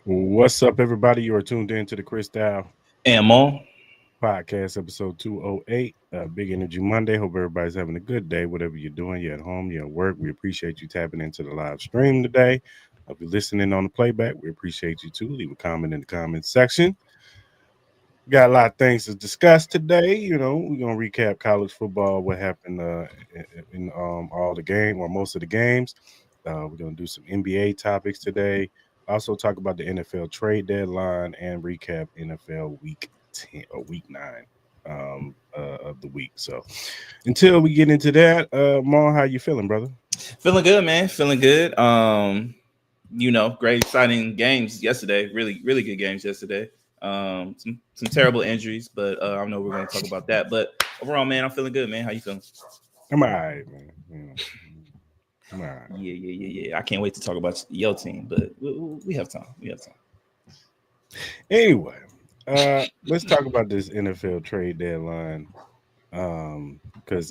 What's up, everybody? You are tuned in to the Cris Style Mal. Podcast, episode 208. Big Energy Monday. Hope everybody's having a good day, whatever you're doing. You're at home, you're at work. We appreciate you tapping into the live stream today. If you're listening on the playback, we appreciate you too. Leave a comment in the comments section. Got a lot of things to discuss today. We're gonna recap college football, what happened in all the game or most of the games. We're gonna do some NBA topics today. Also talk about the NFL trade deadline and recap NFL Week 10 or Week 9 of the week. So until we get into that, Mo, how you feeling, brother? Feeling good, man. Feeling good. Great exciting games yesterday. Really, really good games yesterday. Some terrible injuries, but I know we're going to talk about that. But overall, man, I'm feeling good, man. How you feeling? I'm all right, man. I'm all right. Yeah. I can't wait to talk about your team, but we have time. Anyway, let's talk about this NFL trade deadline because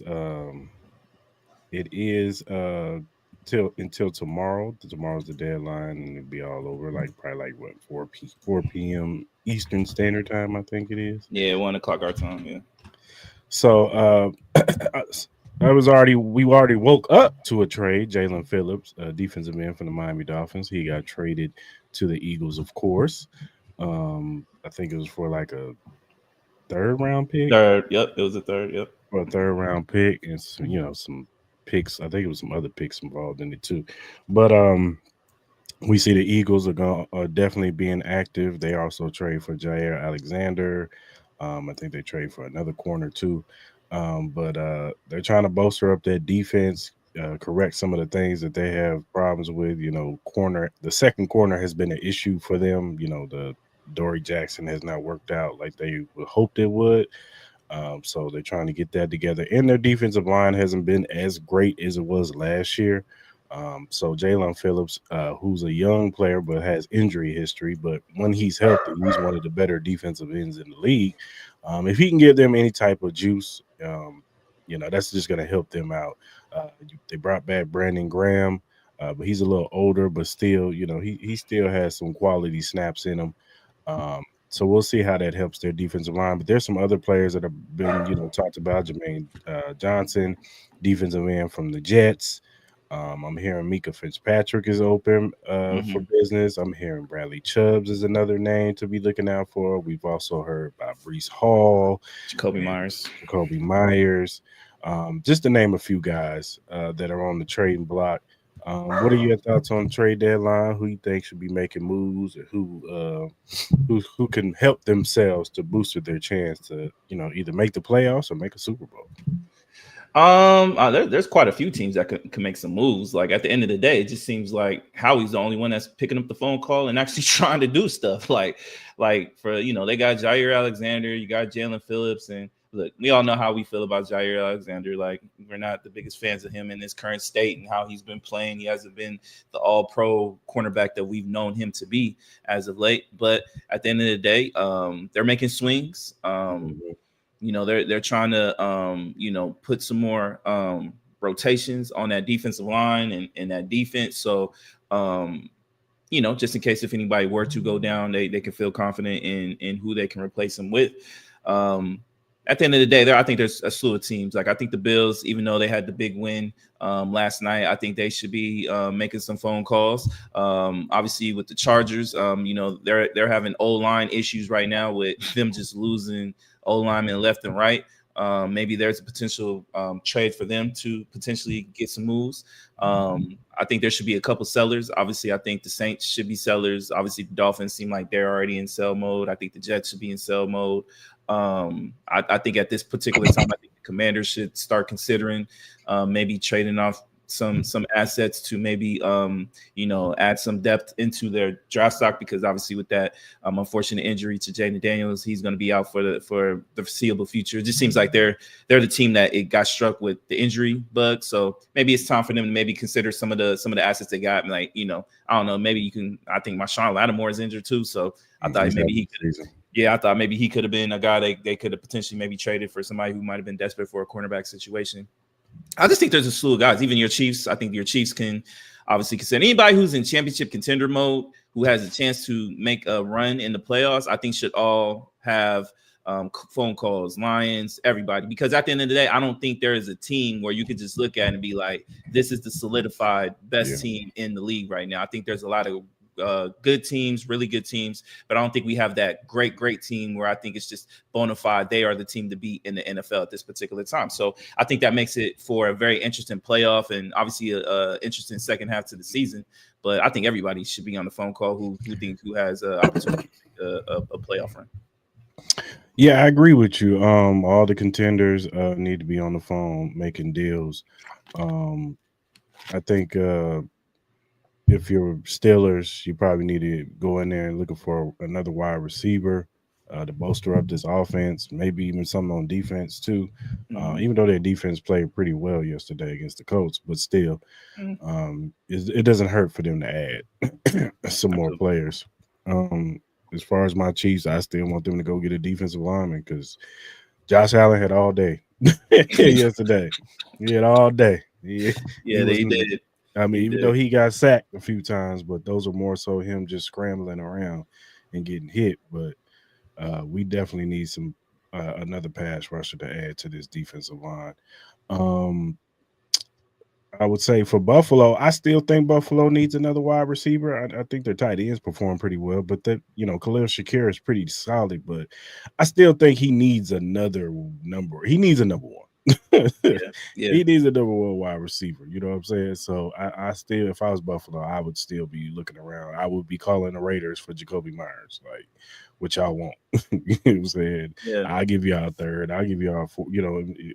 it is until tomorrow. Tomorrow's the deadline, and it'll be all over probably what 4 p.m. Eastern Standard Time, I think it is. Yeah, 1 o'clock our time. Yeah. So we already woke up to a trade. Jalen Phillips, defensive end from the Miami Dolphins, he got traded to the Eagles, of course. I think it was for like a third round pick. It was a third. Yep, for a third round pick, and some picks. I think it was some other picks involved in it too. But we see the Eagles are definitely being active. They also trade for Jair Alexander. I think they trade for another corner too. But they're trying to bolster up that defense, correct some of the things that they have problems with. The second corner has been an issue for them. The Dory Jackson has not worked out like they hoped it would. So they're trying to get that together. And their defensive line hasn't been as great as it was last year. So Jalen Phillips, who's a young player but has injury history, but when he's healthy, he's one of the better defensive ends in the league. If he can give them any type of juice, that's just going to help them out. They brought back Brandon Graham, but he's a little older, but still, he still has some quality snaps in him. So we'll see how that helps their defensive line. But there's some other players that have been, talked about. Jermaine Johnson, defensive end from the Jets. I'm hearing Mika Fitzpatrick is open for business. I'm hearing Bradley Chubbs is another name to be looking out for. We've also heard about Breece Hall, Jacoby Myers, just to name a few guys that are on the trading block. What are your thoughts on the trade deadline? Who you think should be making moves, or who can help themselves to boost their chance to either make the playoffs or make a Super Bowl? There's quite a few teams that can make some moves. Like at the end of the day, it just seems like Howie's the only one that's picking up the phone call and actually trying to do stuff. Like for they got Jair Alexander, you got Jalen Phillips, and look, we all know how we feel about Jair Alexander. Like we're not the biggest fans of him in his current state and how he's been playing. He hasn't been the all-pro cornerback that we've known him to be as of late. But at the end of the day, they're making swings. They're trying to put some more rotations on that defensive line and that defense. So just in case if anybody were to go down, they can feel confident in who they can replace them with. At the end of the day, I think there's a slew of teams. Like I think the Bills, even though they had the big win last night, I think they should be making some phone calls. Obviously, with the Chargers, they're having O-line issues right now with them just losing O-linemen left and right. Maybe there's a potential trade for them to potentially get some moves. I think there should be a couple sellers. Obviously, I think the Saints should be sellers. Obviously, the Dolphins seem like they're already in sell mode. I think the Jets should be in sell mode. I think at this particular time, I think the Commanders should start considering maybe trading off some assets to maybe add some depth into their draft stock, because obviously with that unfortunate injury to Jaden Daniels, he's going to be out for the foreseeable future. It just seems like they're the team that it got struck with the injury bug. So maybe it's time for them to maybe consider some of the assets they got. Like I don't know, maybe you can. I think Marshawn Lattimore is injured too, so I thought maybe he could. Yeah, I thought maybe he could have been a guy they could have potentially maybe traded for somebody who might have been desperate for a cornerback situation. I just think there's a slew of guys. Even your Chiefs, I think your Chiefs can obviously consider anybody who's in championship contender mode, who has a chance to make a run in the playoffs, I think should all have phone calls, Lions, everybody. Because at the end of the day, I don't think there is a team where you could just look at and be like, this is the solidified best team in the league right now. I think there's a lot of good teams, really good teams, but I don't think we have that great team where I think it's just bona fide. They are the team to beat in the NFL at this particular time. So I think that makes it for a very interesting playoff and obviously a interesting second half to the season. But I think everybody should be on the phone call who has an opportunity a playoff run. Yeah, I agree with you. All the contenders need to be on the phone making deals. I think if you're Steelers, you probably need to go in there and looking for another wide receiver to bolster up this offense, maybe even something on defense too. Even though their defense played pretty well yesterday against the Colts, but still, it doesn't hurt for them to add some more players. As far as my Chiefs, I still want them to go get a defensive lineman because Josh Allen had all day yesterday. He had all day. They did. I mean, even though he got sacked a few times, but those are more so him just scrambling around and getting hit. But we definitely need some another pass rusher to add to this defensive line. I would say for Buffalo, I still think Buffalo needs another wide receiver. I think their tight ends perform pretty well, but that Khalil Shakir is pretty solid. But I still think he needs another number. He needs a number one. He needs a number one wide receiver. You know what I'm saying? So I still, if I was Buffalo, I would still be looking around. I would be calling the Raiders for Jacoby Myers, like what y'all want. You know what I'm saying? Yeah. I'll give y'all a third. I'll give y'all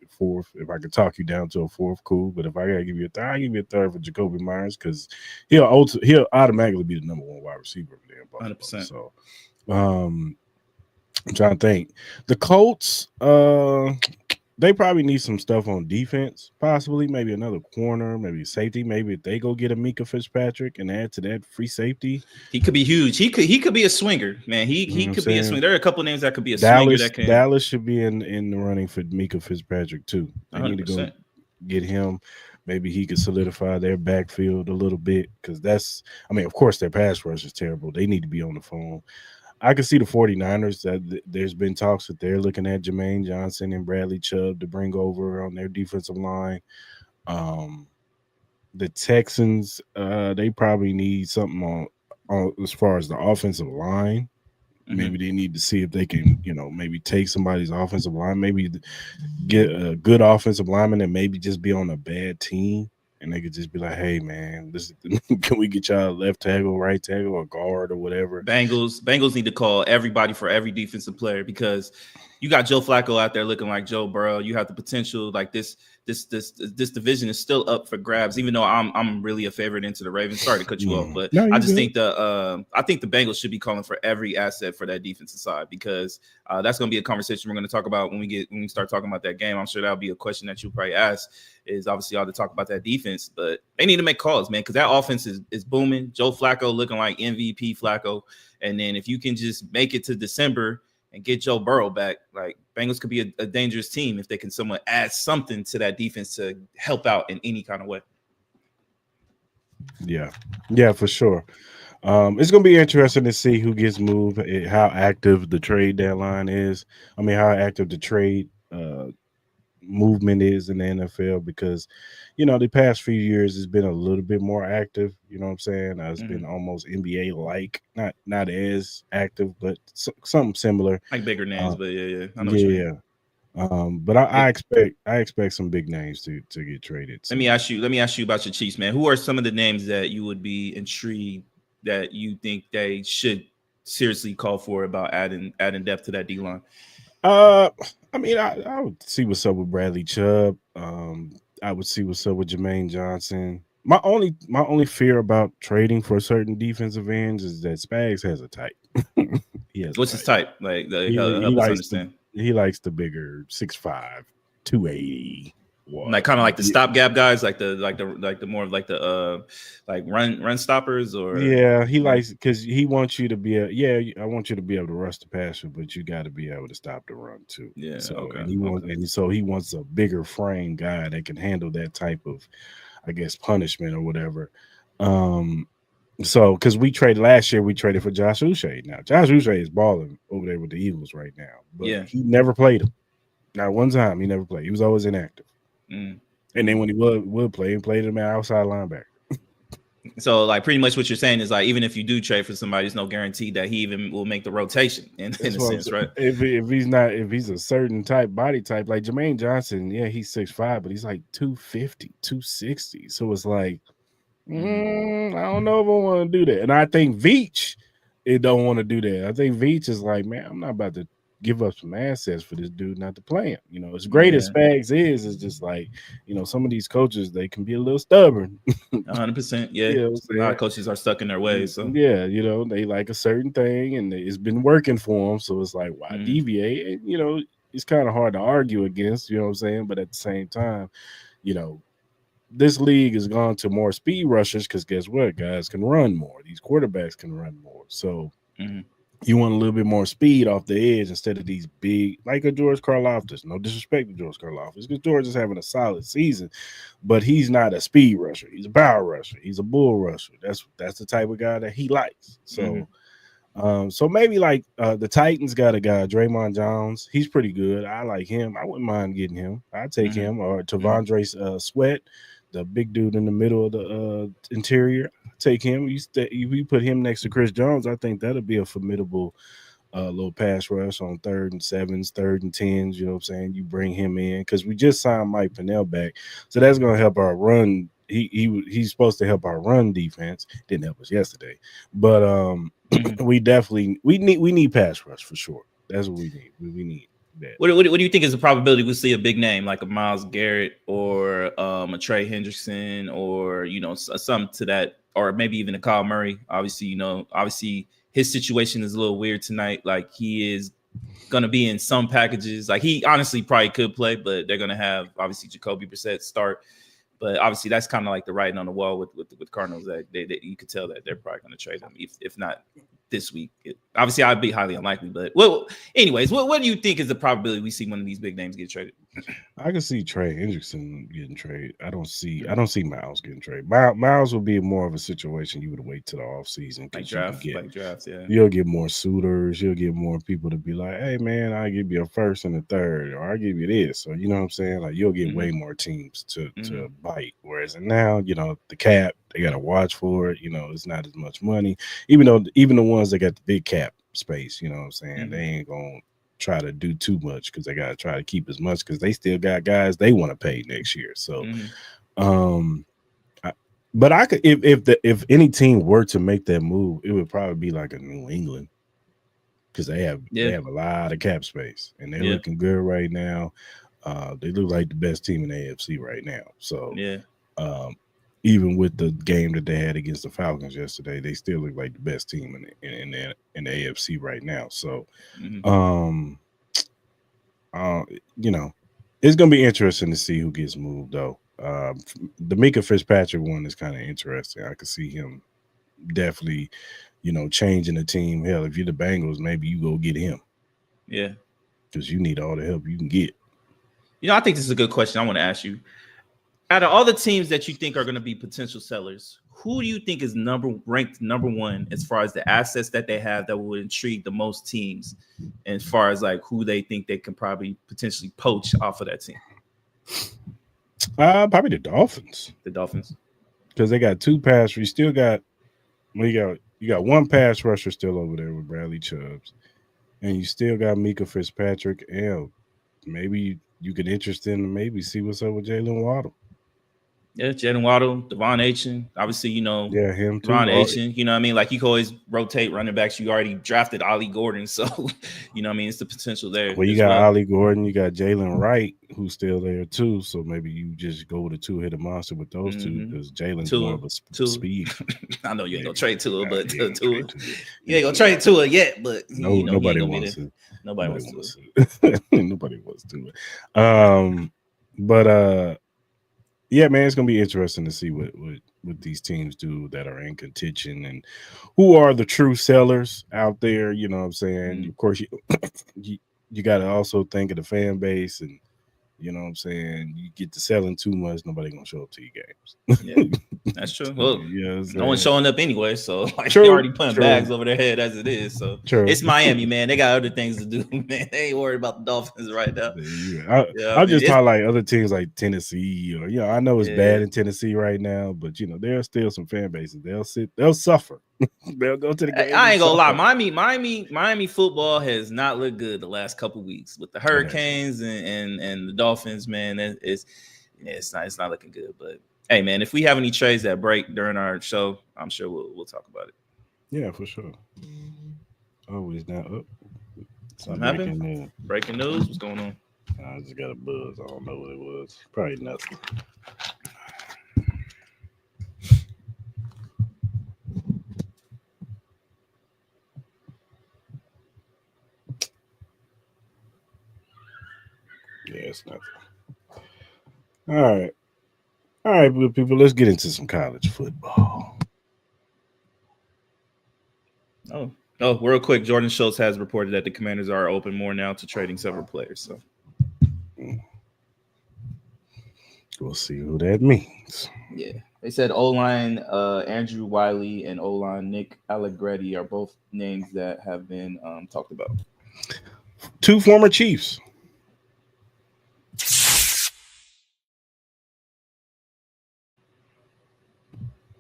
fourth. If I could talk you down to a fourth, cool. But if I gotta give you a third, I'll give you a third for Jacoby Myers because he'll automatically be the number one wide receiver over there in Buffalo. 100%. So I'm trying to think. The Colts, they probably need some stuff on defense, possibly maybe another corner, maybe safety. Maybe if they go get a Mika Fitzpatrick and add to that free safety, he could be huge. He could be a swinger, man. He could be a swinger. There are a couple of names that could be a swinger. Dallas should be in the running for Mika Fitzpatrick too. They 100%. Need to go get him. Maybe he could solidify their backfield a little bit because of course their pass rush is terrible. They need to be on the phone. I can see the 49ers that there's been talks that they're looking at Jermaine Johnson and Bradley Chubb to bring over on their defensive line. The Texans, they probably need something on as far as the offensive line. Maybe they need to see if they can, maybe take somebody's offensive line, maybe get a good offensive lineman and maybe just be on a bad team. And they could just be like, hey, man, can we get y'all left tackle, right tackle, or guard or whatever? Bengals need to call everybody for every defensive player because you got Joe Flacco out there looking like Joe Burrow. You have the potential like this division is still up for grabs, even though I'm really a favorite into the Ravens. Sorry to cut you off, but I just think the Bengals should be calling for every asset for that defensive side because that's going to be a conversation we're going to talk about when we start talking about that game. I'm sure that'll be a question that you'll probably ask. Is obviously all to talk about that defense, but they need to make calls, man, because that offense is booming. Joe Flacco looking like MVP Flacco, and then if you can just make it to December and get Joe Burrow back, like Bengals could be a dangerous team if they can somewhat add something to that defense to help out in any kind of way. Yeah, for sure. It's going to be interesting to see who gets moved, how active the trade deadline is. I mean, how active the trade movement is in the NFL because, the past few years has been a little bit more active. You know what I'm saying? It's been almost NBA like, not as active, but something similar, like bigger names. But I know what you mean. But I expect some big names to get traded. So. Let me ask you about your Chiefs, man. Who are some of the names that you would be intrigued that you think they should seriously call for about adding depth to that D line? I would see what's up with Bradley Chubb. I would see what's up with Jermaine Johnson. My only fear about trading for certain defensive ends is that Spags has a type. What's his type? Like he help us understand. He likes the bigger 6'5", 280. Like kind of like the stopgap guys, like the more of like the like run stoppers, or he likes because he wants you to be I want you to be able to rush the passer, but you got to be able to stop the run too. He wants a bigger frame guy that can handle that type of, I guess, punishment or whatever. So, because we traded last year, we traded for Josh Uche. Now, Josh Uche is balling over there with the Eagles right now, but Yeah. he never played him. Not one time he never played. He was always inactive. Mm. And then when he would play, he played him at outside linebacker. So, like, pretty much what you're saying is, like, even if you do trade for somebody, there's no guarantee that he even will make the rotation in a sense, right? If he's a certain body type, like Jermaine Johnson, yeah, he's 6'5", but he's like 250, 260. So it's like, I don't know if I want to do that. And I think Veach, it don't want to do that. I think Veach is like, man, I'm not about to give up some assets for this dude not to play him. You know, as great as Spags is just like, you know, some of these coaches, they can be a little stubborn. 100%. Yeah. You know A lot of coaches are stuck in their ways. So yeah, you know, they like a certain thing and it's been working for them. So it's like, why deviate? And, you know, it's kind of hard to argue against, you know what I'm saying? But at the same time, you know, this league has gone to more speed rushers because guess what? Guys can run more. These quarterbacks can run more. So you want a little bit more speed off the edge instead of these big, like a George Karlaftis. No disrespect to George Karlaftis because George is having a solid season, but he's not a speed rusher. He's a power rusher. He's a bull rusher. That's the type of guy that he likes. So, so maybe like the Titans got a guy, Draymond Jones. He's pretty good. I like him. I wouldn't mind getting him. I'd take him or Tavondre Sweat, the big dude in the middle of the interior. Take him. You put him next to Chris Jones. I think that'll be a formidable little pass rush on 3rd and 7s, 3rd and 10s. You know what I'm saying? You bring him in because we just signed Mike Pennell back, so that's going to help our run. He's supposed to help our run defense. Didn't help us yesterday, but we need pass rush for sure. That's what we need. We need that. What do you think is the probability we see a big name like a Myles Garrett or a Trey Hendrickson or, you know, some to that, or maybe even a Kyle Murray? Obviously his situation is a little weird tonight. Like he is going to be in some packages. Like he honestly probably could play, but they're going to have obviously Jacoby Brissett start. But obviously that's kind of like the writing on the wall with Cardinals that you could tell that they're probably going to trade him if not this week. Obviously I'd be highly unlikely, but anyways, what do you think is the probability we see one of these big names get traded? I can see Trey Hendrickson getting traded. I don't see Myles getting traded. Myles will be more of a situation you would wait till the offseason because drafts, yeah. You'll get more suitors, you'll get more people to be like, hey man, I'll give you a 1st and a 3rd, or I'll give you this. So you know what I'm saying? Like you'll get way more teams to bite. Whereas now, you know, the cap, they gotta watch for it. You know, it's not as much money. Even the ones that got the big cap space, you know what I'm saying? They ain't gonna try to do too much because they got to try to keep as much because they still got guys they want to pay next year. So, but I could if any team were to make that move, it would probably be like a New England because they have a lot of cap space and they're looking good right now. They look like the best team in the AFC right now. So, even with the game that they had against the Falcons yesterday, they still look like the best team in the AFC right now. So, you know, it's gonna be interesting to see who gets moved though. The Mika Fitzpatrick one is kind of interesting. I could see him definitely, you know, changing the team. Hell, if you're the Bengals, maybe you go get him. Yeah, because you need all the help you can get. You know, I think this is a good question. I want to ask you. Out of all the teams that you think are going to be potential sellers, who do you think is ranked number one as far as the assets that they have that would intrigue the most teams, and as far as like who they think they can probably potentially poach off of that team? Probably the Dolphins. The Dolphins, because they got 2 pass. You still got you got 1 pass rusher still over there with Bradley Chubbs, and you still got Mika Fitzpatrick. And maybe you could interest in maybe see what's up with Jalen Waddle. Yeah, Jalen Waddle, Devon Achane, obviously, you know, him too. Devon Achane, you know what I mean? Like you can always rotate running backs. You already drafted Ollie Gordon, so you know what I mean? It's the potential there. Well, you got Ollie Gordon, you got Jalen Wright, who's still there too. So maybe you just go with a 2-hitter monster with those two because Jalen's more of a speed. I know you ain't gonna trade Tua, but Tua, you ain't gonna trade Tua yet. But nobody wants to. Nobody wants to. Nobody wants to. But yeah, man, it's gonna be interesting to see what these teams do that are in contention and who are the true sellers out there. You know what I'm saying? Of course, you got to also think of the fan base and You know what I'm saying? You get to selling too much, nobody gonna show up to your games. Yeah, that's true. Well, no one's showing up anyway, so like they already putting bags over their head as it is. So it's Miami, man. They got other things to do, man. They ain't worried about the Dolphins right now. I'm just talking like other teams like Tennessee, or I know it's bad in Tennessee right now, but there are still some fan bases. They'll suffer. They'll go to the game. I ain't gonna lie, Miami football has not looked good the last couple weeks with the Hurricanes and the Dolphins, man. It's not looking good. But hey, man, if we have any trades that break during our show, I'm sure we'll talk about it. Yeah, for sure. Always now up. Something happened? Breaking news? What's going on? I just got a buzz. I don't know what it was. Probably nothing. Yeah, it's nothing. All right, good people. Let's get into some college football. Oh, real quick. Jordan Schultz has reported that the Commanders are open more now to trading several players. So we'll see who that means. Yeah, they said O-line Andrew Wiley and O-line Nick Allegretti are both names that have been talked about. 2 former Chiefs.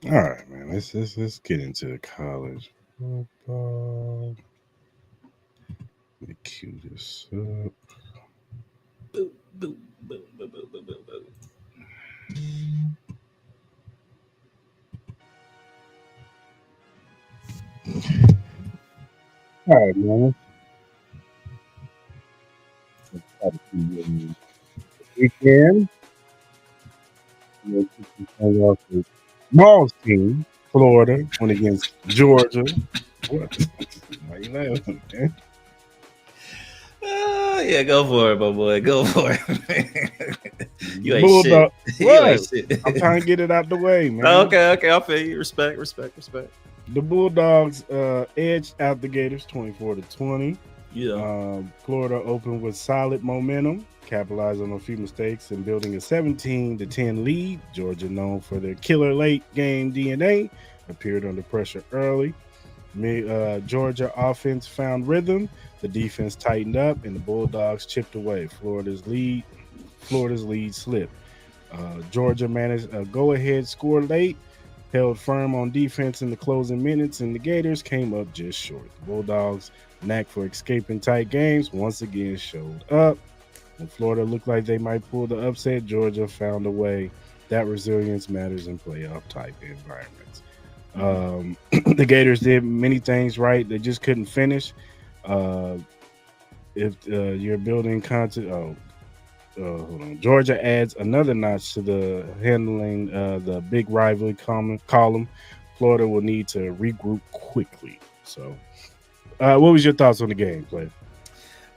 All right, man. Let's get into the college football. Let me cue this up. Boom, boom, boom, boom, boom, boom, boom. All right, man. Weekend. Malls team, Florida, went against Georgia. What? Why you laughing, man? Yeah, go for it, my boy. Go for it. You ain't Bulldog. shit. You ain't shit. I'm trying to get it out the way, man. Okay. I'll feel you. Respect. The Bulldogs edged out the Gators 24-20. Yeah. Florida opened with solid momentum, capitalized on a few mistakes and building a 17-10 lead. Georgia, known for their killer late game DNA, appeared under pressure early. Georgia offense found rhythm. The defense tightened up, and the Bulldogs chipped away. Florida's lead slipped. Georgia managed a go-ahead score late, held firm on defense in the closing minutes, and the Gators came up just short. The Bulldogs' knack for escaping tight games once again showed up. When Florida looked like they might pull the upset, Georgia found a way. That resilience matters in playoff-type environments. The Gators did many things right. They just couldn't finish. If you're building content, hold on. Georgia adds another notch to the handling the big rivalry column. Florida will need to regroup quickly. So, what was your thoughts on the game, Clay?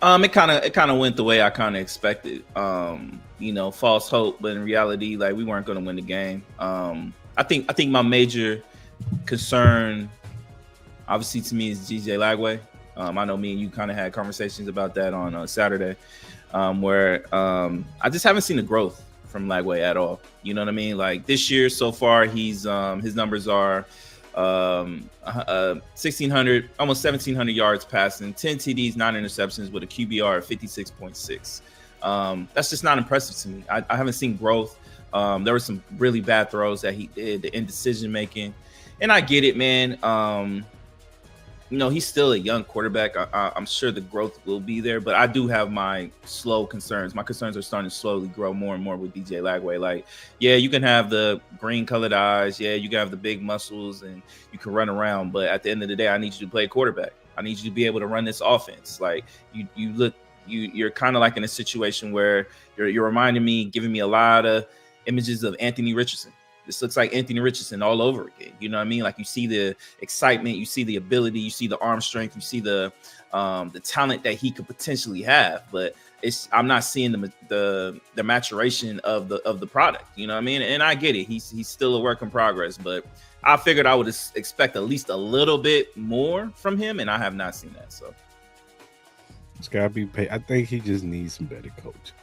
It kind of went the way I kind of expected. False hope, but in reality, like we weren't going to win the game. I think my major concern, obviously, to me, is DJ Lagway. I know me and you kind of had conversations about that on Saturday, where I just haven't seen the growth from Lagway at all. You know what I mean? Like this year so far, he's his numbers are 1,600, almost 1,700 yards passing, 10 TDs, 9 interceptions with a QBR of 56.6. That's just not impressive to me. I haven't seen growth. There were some really bad throws that he did, the indecision making. And I get it, man. He's still a young quarterback. I'm sure the growth will be there, but I do have my slow concerns. My concerns are starting to slowly grow more and more with DJ Lagway. Like, yeah, you can have the green-colored eyes. Yeah, you can have the big muscles, and you can run around. But at the end of the day, I need you to play quarterback. I need you to be able to run this offense. Like, you're kind of like in a situation where you're reminding me, giving me a lot of images of Anthony Richardson. This looks like Anthony Richardson all over again. You know what I mean? Like you see the excitement, you see the ability, you see the arm strength, you see the talent that he could potentially have. But I'm not seeing the maturation of the product. You know what I mean? And I get it. He's still a work in progress. But I figured I would expect at least a little bit more from him, and I have not seen that. So it's gotta be paid. I think he just needs some better coaching.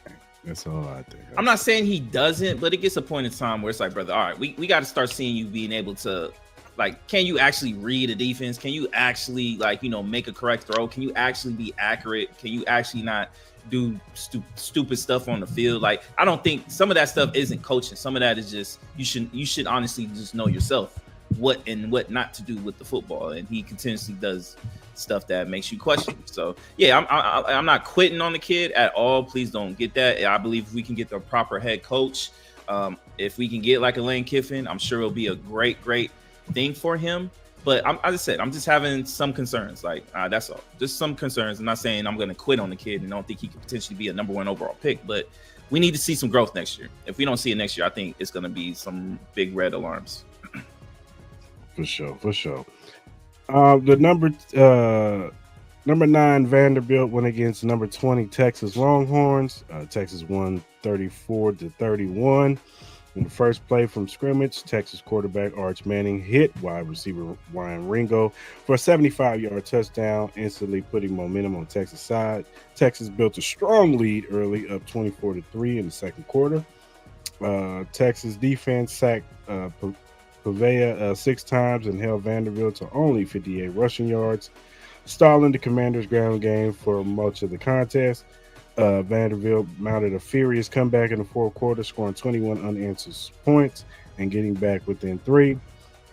That's all I think. I'm not saying he doesn't, but it gets a point in time where it's like, brother, all right, we got to start seeing you being able to, like, can you actually read a defense? Can you actually, like, make a correct throw? Can you actually be accurate? Can you actually not do stupid stuff on the field? Like, I don't think some of that stuff isn't coaching. Some of that is just you should honestly just know yourself what and what not to do with the football. And he continuously does stuff that makes you question. So yeah, I'm not quitting on the kid at all. Please don't get that. I believe if we can get the proper head coach, if we can get like a Lane Kiffin, I'm sure it'll be a great thing for him. But as I said, I'm just having some concerns. Like that's all, just some concerns. I'm not saying I'm going to quit on the kid and don't think he could potentially be a number 1 overall pick, but we need to see some growth next year. If we don't see it next year, I think it's going to be some big red alarms. For sure. The number 9 Vanderbilt went against number 20 Texas Longhorns. Texas won 34-31. In the first play from scrimmage, Texas quarterback Arch Manning hit wide receiver Ryan Ringo for a 75-yard touchdown, instantly putting momentum on Texas' side. Texas built a strong lead early, up 24-3 in the second quarter. Texas defense sacked Pavea 6 times and held Vanderbilt to only 58 rushing yards, stalling the Commanders' ground game for much of the contest. Vanderbilt mounted a furious comeback in the fourth quarter, scoring 21 unanswered points and getting back within 3.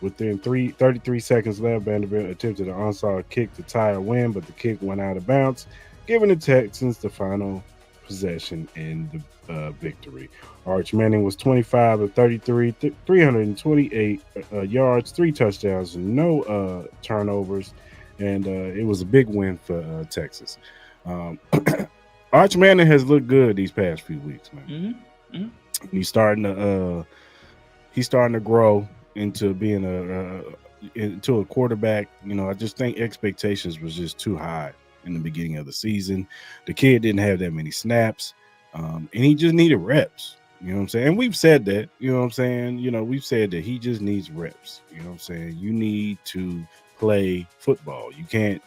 Within 33 seconds left, Vanderbilt attempted an onside kick to tie a win, but the kick went out of bounds, giving the Texans the final possession in the victory. Arch Manning was 25 of 33, 328 yards, 3 touchdowns, no turnovers, and it was a big win for Texas. Arch Manning has looked good these past few weeks, man. Mm-hmm. He's starting to grow into being into a quarterback. I just think expectations was just too high in the beginning of the season. The kid didn't have that many snaps, and he just needed reps. You know what I'm saying? And we've said that. You know what I'm saying? We've said that he just needs reps. You know what I'm saying? You need to play football. You can't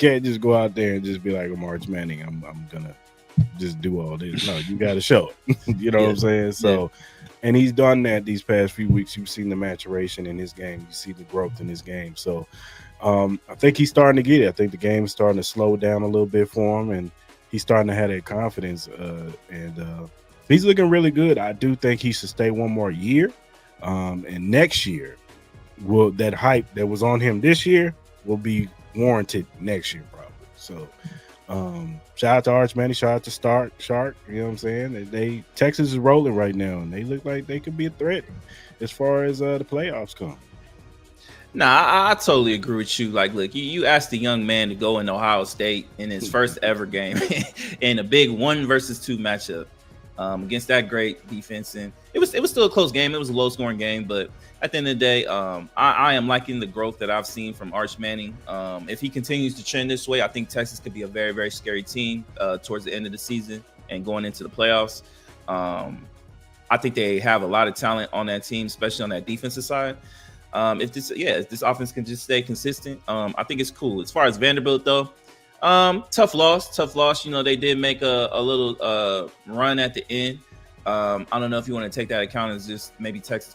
just go out there and just be like, I'm Arch Manning, I'm gonna just do all this. No, you gotta show it. You know what I'm saying? So and he's done that these past few weeks. You've seen the maturation in his game, you see the growth in his game. So I think he's starting to get it. I think the game is starting to slow down a little bit for him, and he's starting to have that confidence, and he's looking really good. I do think he should stay one more year, and next year that hype that was on him this year will be warranted next year probably. So shout out to Arch Manning, shout out to Shark. You know what I'm saying? Texas is rolling right now, and they look like they could be a threat as far as the playoffs come. Nah, I totally agree with you. Like, look, you asked the young man to go in Ohio State in his first ever game in a big 1 versus 2 matchup against that great defense, and it was still a close game. It was a low scoring game, but at the end of the day, I am liking the growth that I've seen from Arch Manning. If he continues to trend this way, I think Texas could be a very, very scary team towards the end of the season and going into the playoffs. I think they have a lot of talent on that team, especially on that defensive side. If this offense can just stay consistent, I think it's cool. As far as Vanderbilt, though, tough loss. They did make a little run at the end. I don't know if you want to take that account as just maybe Texas,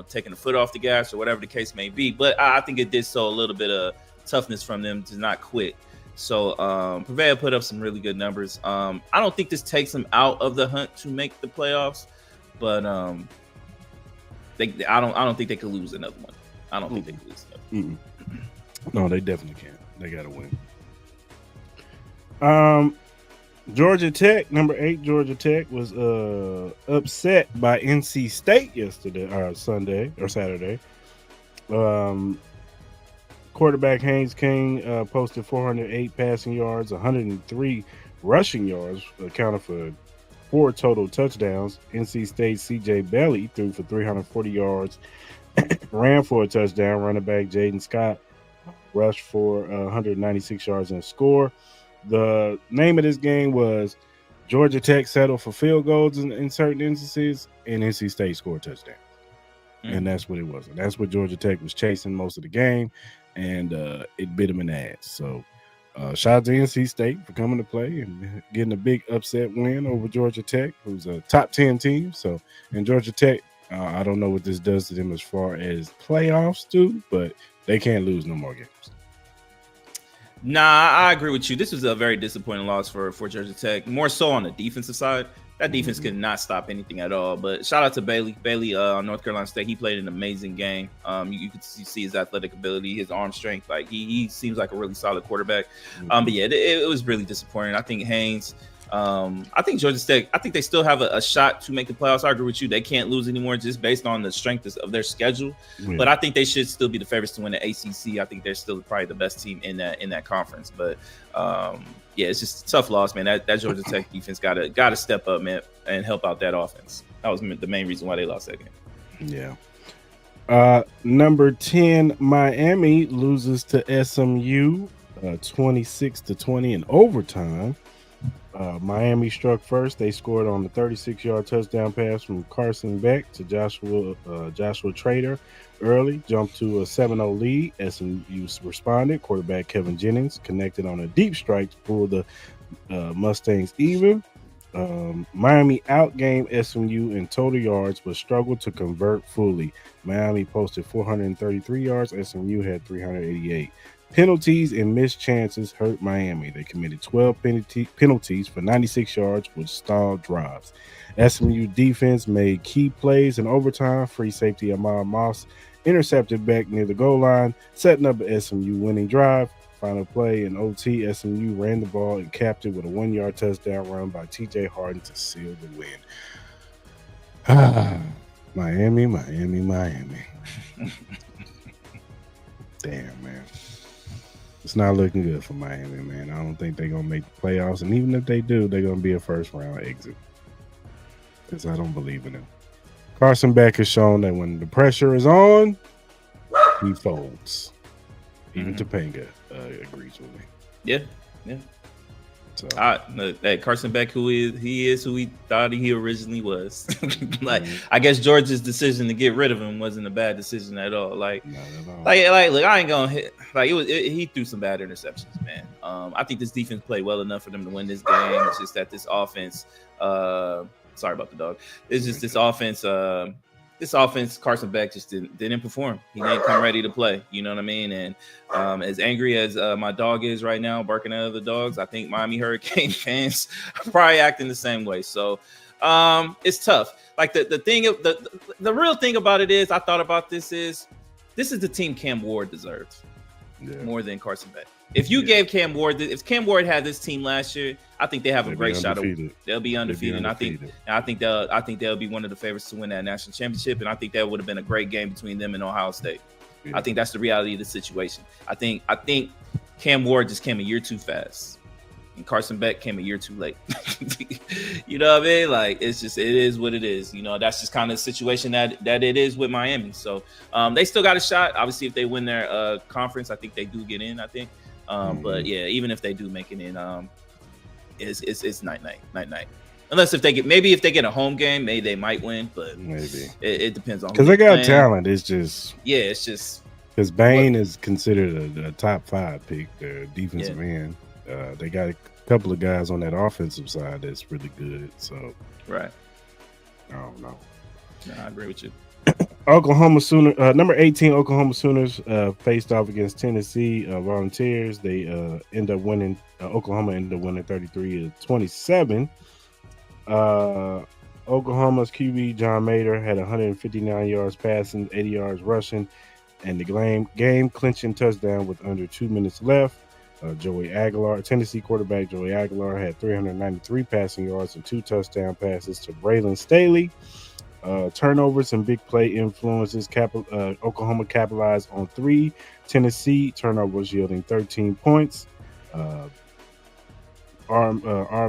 taking the foot off the gas or whatever the case may be. But I think it did show a little bit of toughness from them to not quit. So Purveyor put up some really good numbers. I don't think this takes them out of the hunt to make the playoffs, but I don't think they could lose another one. I don't think they could lose another one. No, they definitely can't. They got to win. Georgia Tech, number 8 Georgia Tech was upset by NC State Saturday. Quarterback Haynes King posted 408 passing yards, 103 rushing yards, accounted for 4 total touchdowns. NC State's CJ Belly threw for 340 yards, ran for a touchdown. Running back Jaden Scott rushed for 196 yards and a score. The name of this game was Georgia Tech settled for field goals in certain instances, and NC State scored touchdowns. And that's what it was. And that's what Georgia Tech was chasing most of the game, and it bit them in the ass. So Shout out to NC State for coming to play and getting a big upset win over Georgia Tech, who's a top 10 team. So, in Georgia Tech, I don't know what this does to them as far as playoffs do, but they can't lose no more games. Nah, I agree with you. This was a very disappointing loss for Georgia Tech, more so on the defensive side. That defense could not stop anything at all. But shout out to Bailey. Bailey on North Carolina State. He played an amazing game. You could see his athletic ability, his arm strength. Like he seems like a really solid quarterback. But yeah, it was really disappointing. I think Haynes. I think Georgia Tech. I think they still have a shot to make the playoffs. I agree with you. They can't lose anymore just based on the strength of their schedule. But I think they should still be the favorites to win the ACC. I think they're still probably the best team in that conference. But yeah, it's just a tough loss, man. That Georgia Tech defense gotta step up, man, and help out that offense. That was the main reason why they lost that game. Yeah. Number 10, Miami loses to SMU 26-20 in overtime. Miami struck first. They scored on the 36-yard touchdown pass from Carson Beck to Joshua Trader early, jumped to a 7-0 lead. SMU responded. Quarterback Kevin Jennings connected on a deep strike to pull the Mustangs even. Miami outgained SMU in total yards, but struggled to convert fully. Miami posted 433 yards. SMU had 388. Penalties and missed chances hurt Miami. They committed 12 penalties for 96 yards with stalled drives. SMU defense made key plays in overtime. Free safety Ahmad Moss intercepted back near the goal line, setting up a SMU winning drive. Final play in OT, SMU ran the ball and capped it with a 1-yard touchdown run by TJ Harden to seal the win. Miami. Damn, man. It's not looking good for Miami, man. I don't think they're going to make the playoffs. And even if they do, they're going to be a first-round exit. Because I don't believe in them. Carson Beck has shown that when the pressure is on, he folds. Even Topanga agrees with me. Yeah. So Carson Beck, he is who he thought he originally was. I guess Georgia's decision to get rid of him wasn't a bad decision at all. Look, I ain't gonna hit. He threw some bad interceptions, man. I think this defense played well enough for them to win this game. It's just that this offense. Sorry about the dog. It's just this offense. This offense, Carson Beck just didn't perform. He didn't come ready to play. You know what I mean? And as angry as my dog is right now, barking at other dogs, I think Miami Hurricane fans are probably acting the same way. So it's tough. Like the real thing about it is, I thought about this is the team Cam Ward deserves more than Carson Beck. If you gave Cam Ward, if Cam Ward had this team last year, I think they have a great shot. They'll be undefeated. And I think they'll be one of the favorites to win that national championship. And I think that would have been a great game between them and Ohio State. Yeah. I think that's the reality of the situation. I think Cam Ward just came a year too fast, and Carson Beck came a year too late. You know what I mean? Like it is what it is. You know, that's just kind of the situation that it is with Miami. So they still got a shot. Obviously, if they win their conference, I think they do get in. I think. But yeah, even if they do make it in, it's night. Unless if they get a home game, maybe they might win. But maybe it depends on because they got talent. It's just because Bain is considered a top 5 pick. Their defensive end. They got a couple of guys on that offensive side that's really good. So right. I don't know. No, I agree with you. Oklahoma Sooner, number 18 Oklahoma Sooners faced off against Tennessee Volunteers. They end up winning. Oklahoma ended up winning 33-27. Oklahoma's QB John Mader had 159 yards passing, 80 yards rushing, and the game clinching touchdown with under 2 minutes left. Tennessee quarterback Joey Aguilar had 393 passing yards and 2 touchdown passes to Braylon Staley. Turnovers and big play influences. Oklahoma capitalized on 3 Tennessee turnovers, yielding 13 points.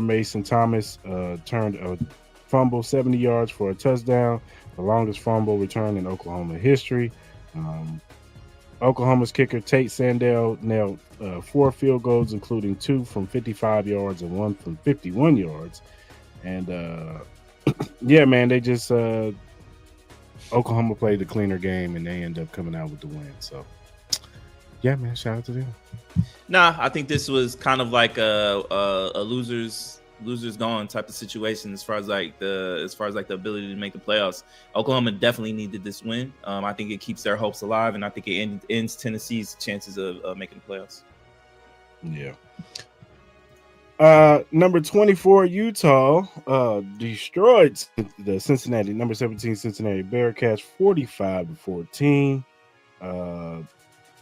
Mason Thomas turned a fumble 70 yards for a touchdown, the longest fumble return in Oklahoma history. Oklahoma's kicker Tate Sandell nailed 4 field goals, including 2 from 55 yards and 1 from 51 yards. And yeah, man, they just Oklahoma played the cleaner game and they end up coming out with the win. So yeah, man, shout out to them. Nah, I think this was kind of like a losers gone type of situation as far as like the ability to make the playoffs. Oklahoma definitely needed this win. I think it keeps their hopes alive, and I think it ends Tennessee's chances of making the playoffs. Yeah. Number 24, Utah destroyed the Cincinnati, number 17 Cincinnati Bearcats 45-14.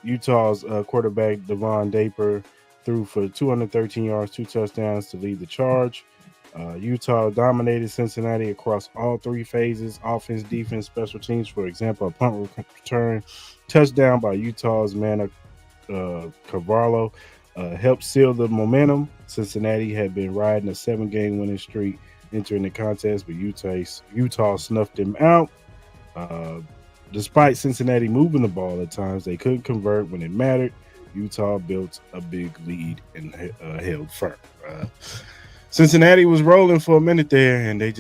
Utah's quarterback Devon Draper threw for 213 yards, 2 touchdowns to lead the charge. Utah dominated Cincinnati across all 3 phases: offense, defense, special teams. For example, a punt return touchdown by Utah's man Carvalho helped seal the momentum. Cincinnati had been riding a 7-game winning streak entering the contest, but Utah snuffed them out. Despite Cincinnati moving the ball at times, they couldn't convert when it mattered. Utah built a big lead and held firm. Cincinnati was rolling for a minute there, and they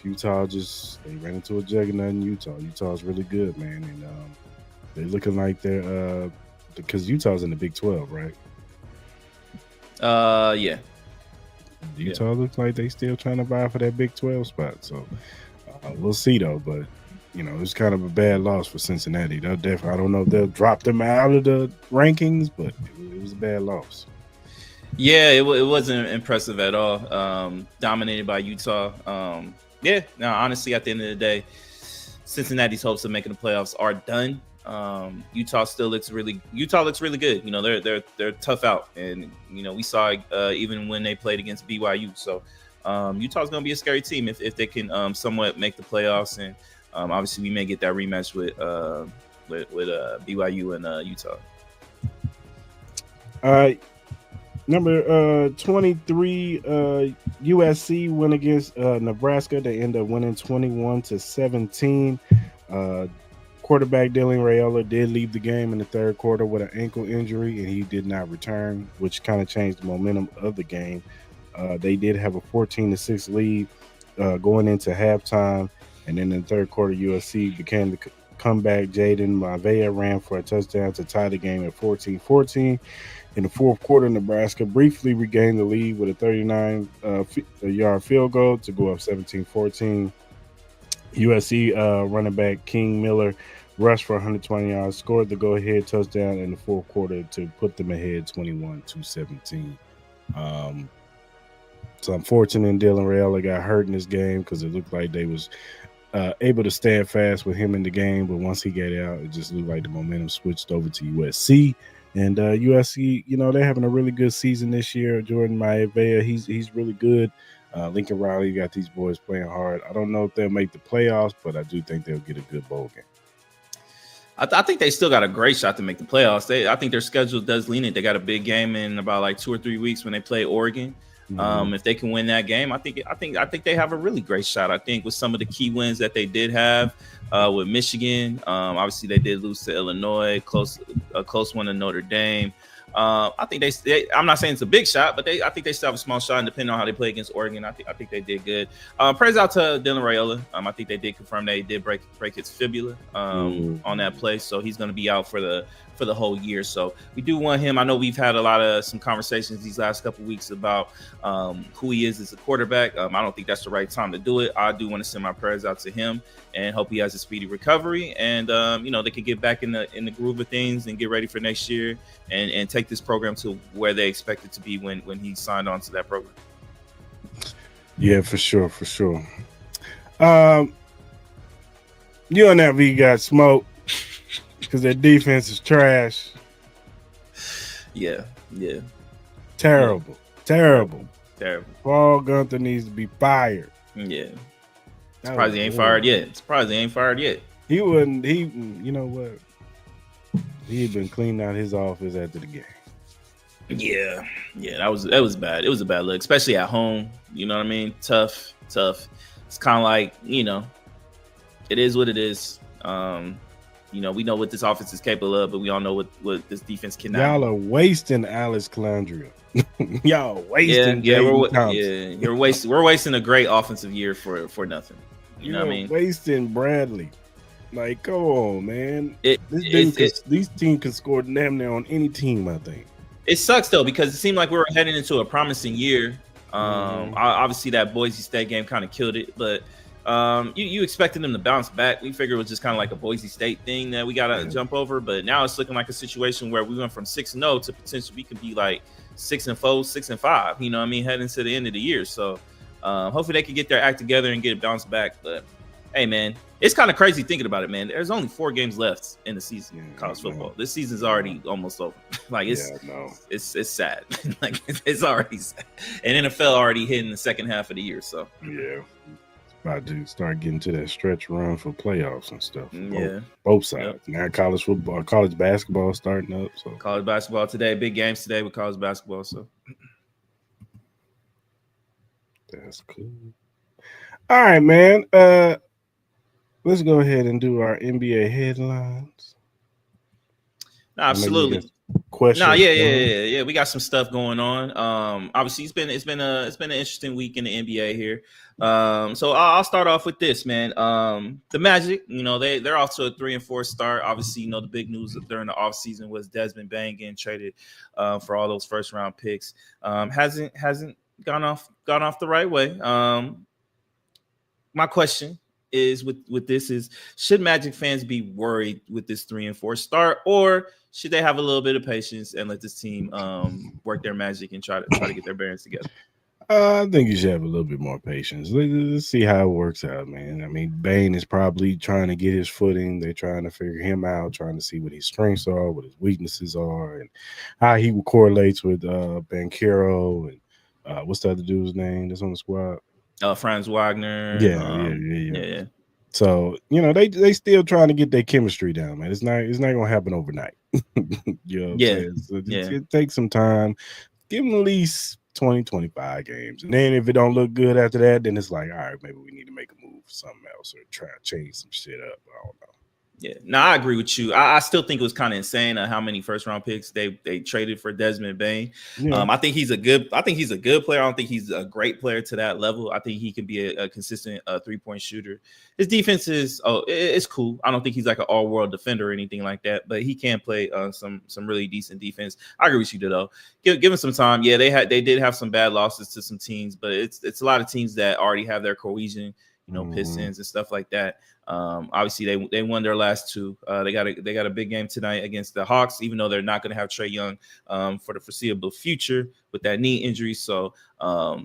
ran into a juggernaut in Utah. Utah's really good, man, and they're looking like they're because Utah's in the Big 12, right? Yeah. Utah looks like they still trying to vie for that Big 12 spot. So we'll see though. But it's kind of a bad loss for Cincinnati. They'll definitely. I don't know if they'll drop them out of the rankings, but it was a bad loss. Yeah, it wasn't impressive at all. Dominated by Utah. Yeah. Now, honestly, at the end of the day, Cincinnati's hopes of making the playoffs are done. Utah looks really good. They're tough out, and we saw even when they played against BYU. So Utah's gonna be a scary team if they can somewhat make the playoffs, and obviously we may get that rematch with BYU and Utah. Number 23 USC went against Nebraska. They end up winning 21-17. Quarterback Dylan Raiola did leave the game in the third quarter with an ankle injury, and he did not return, which kind of changed the momentum of the game. They did have a 14-6 lead going into halftime, and then in the third quarter, USC became the comeback. Jaden Mavea ran for a touchdown to tie the game at 14-14. In the fourth quarter, Nebraska briefly regained the lead with a 39-yard field goal to go up 17-14. USC running back King Miller rushed for 120 yards, scored the go-ahead touchdown in the fourth quarter to put them ahead 21-17. So unfortunately, Dylan Raiola got hurt in this game because it looked like they was able to stand fast with him in the game, but once he got out, it just looked like the momentum switched over to USC. And USC, they're having a really good season this year. Jordan Maivea, he's really good. Lincoln Riley got these boys playing hard. I don't know if they'll make the playoffs, but I do think they'll get a good bowl game. I think they still got a great shot to make the playoffs. I think their schedule does lean it. They got a big game in about like 2 or 3 weeks when they play Oregon. Mm-hmm. If they can win that game, I think they have a really great shot. I think with some of the key wins that they did have with Michigan, obviously they did lose to Illinois, a close one to Notre Dame. I think I'm not saying it's a big shot, but I think they still have a small shot, and depending on how they play against Oregon, I think they did good. Praise out to Dylan Raiola. I think they did confirm that he did break his fibula on that play, so he's going to be out for the whole year. So we do want him. I know we've had some conversations these last couple of weeks about who he is as a quarterback. I don't think that's the right time to do it. I do want to send my prayers out to him and hope he has a speedy recovery, and they can get back in the groove of things and get ready for next year and take this program to where they expect it to be when he signed on to that program. Yeah, for sure. UNLV got smoked because their defense is trash. Yeah. Terrible. Paul Gunther needs to be fired. Yeah. Surprised he ain't fired yet. He wouldn't. You know what? He had been cleaning out his office after the game. Yeah. That was bad. It was a bad look, especially at home. You know what I mean? Tough. It's kind of like, it is what it is. We know what this offense is capable of, but we all know what this defense cannot. Y'all are wasting Alex Calandria. Y'all wasting. We're wasting a great offensive year for nothing. You know what I mean? Wasting Bradley. Like, come on, man. It These teams can score damn near on any team, I think. It sucks though because it seemed like we were heading into a promising year. Obviously that Boise State game kind of killed it, but you expected them to bounce back. We figured it was just kind of like a Boise State thing that we gotta jump over, but now it's looking like a situation where we went from 6-0 to potentially we could be like 6-4, 6-5. You know what I mean, heading to the end of the year. So hopefully they can get their act together and get it bounced back. But hey, man, it's kind of crazy thinking about it, man. There's only 4 games left in the season in college football. This season's already almost over. Like it's sad. Like it's already sad. And NFL already hitting the second half of the year. So yeah, about to start getting to that stretch run for playoffs and stuff. Yeah, both sides. Now college football, college basketball starting up. So college basketball today, big games today with college basketball. So that's cool. All right, man. Let's go ahead and do our NBA headlines. Absolutely. Questions? Yeah. We got some stuff going on. Obviously, it's been an interesting week in the NBA here. So I'll start off with this, man. The Magic, they're off to a 3-4 start. Obviously, the big news during the offseason was Desmond Bane getting traded for all those first round picks. Hasn't gone off the right way. My question is with this is, should Magic fans be worried with this 3-4 start, or should they have a little bit of patience and let this team work their magic and try to get their bearings together? I think you should have a little bit more patience. Let's see how it works out, man. I mean, Bane is probably trying to get his footing. They're trying to figure him out, trying to see what his strengths are, what his weaknesses are, and how he correlates with Banchero and what's the other dude's name that's on the squad? Franz Wagner. Yeah. So they still trying to get their chemistry down, man. It's not gonna happen overnight. You know what I'm saying? So it takes some time. Give them at least 20-25 games, and then if it don't look good after that, then it's like, all right, maybe we need to make a move for something else or try to change some shit up. I don't know. Yeah, no, I agree with you. I still think it was kind of insane how many first round picks they traded for Desmond Bane. Yeah. I think he's a good player. I don't think he's a great player to that level. I think he can be a consistent 3-point shooter. His defense is it's cool. I don't think he's like an all world defender or anything like that, but he can play some really decent defense. I agree with you though. Give him some time. Yeah, they did have some bad losses to some teams, but it's a lot of teams that already have their cohesion. Pistons and stuff like that. Obviously, they won their last 2. They got a big game tonight against the Hawks, even though they're not going to have Trae Young for the foreseeable future with that knee injury. So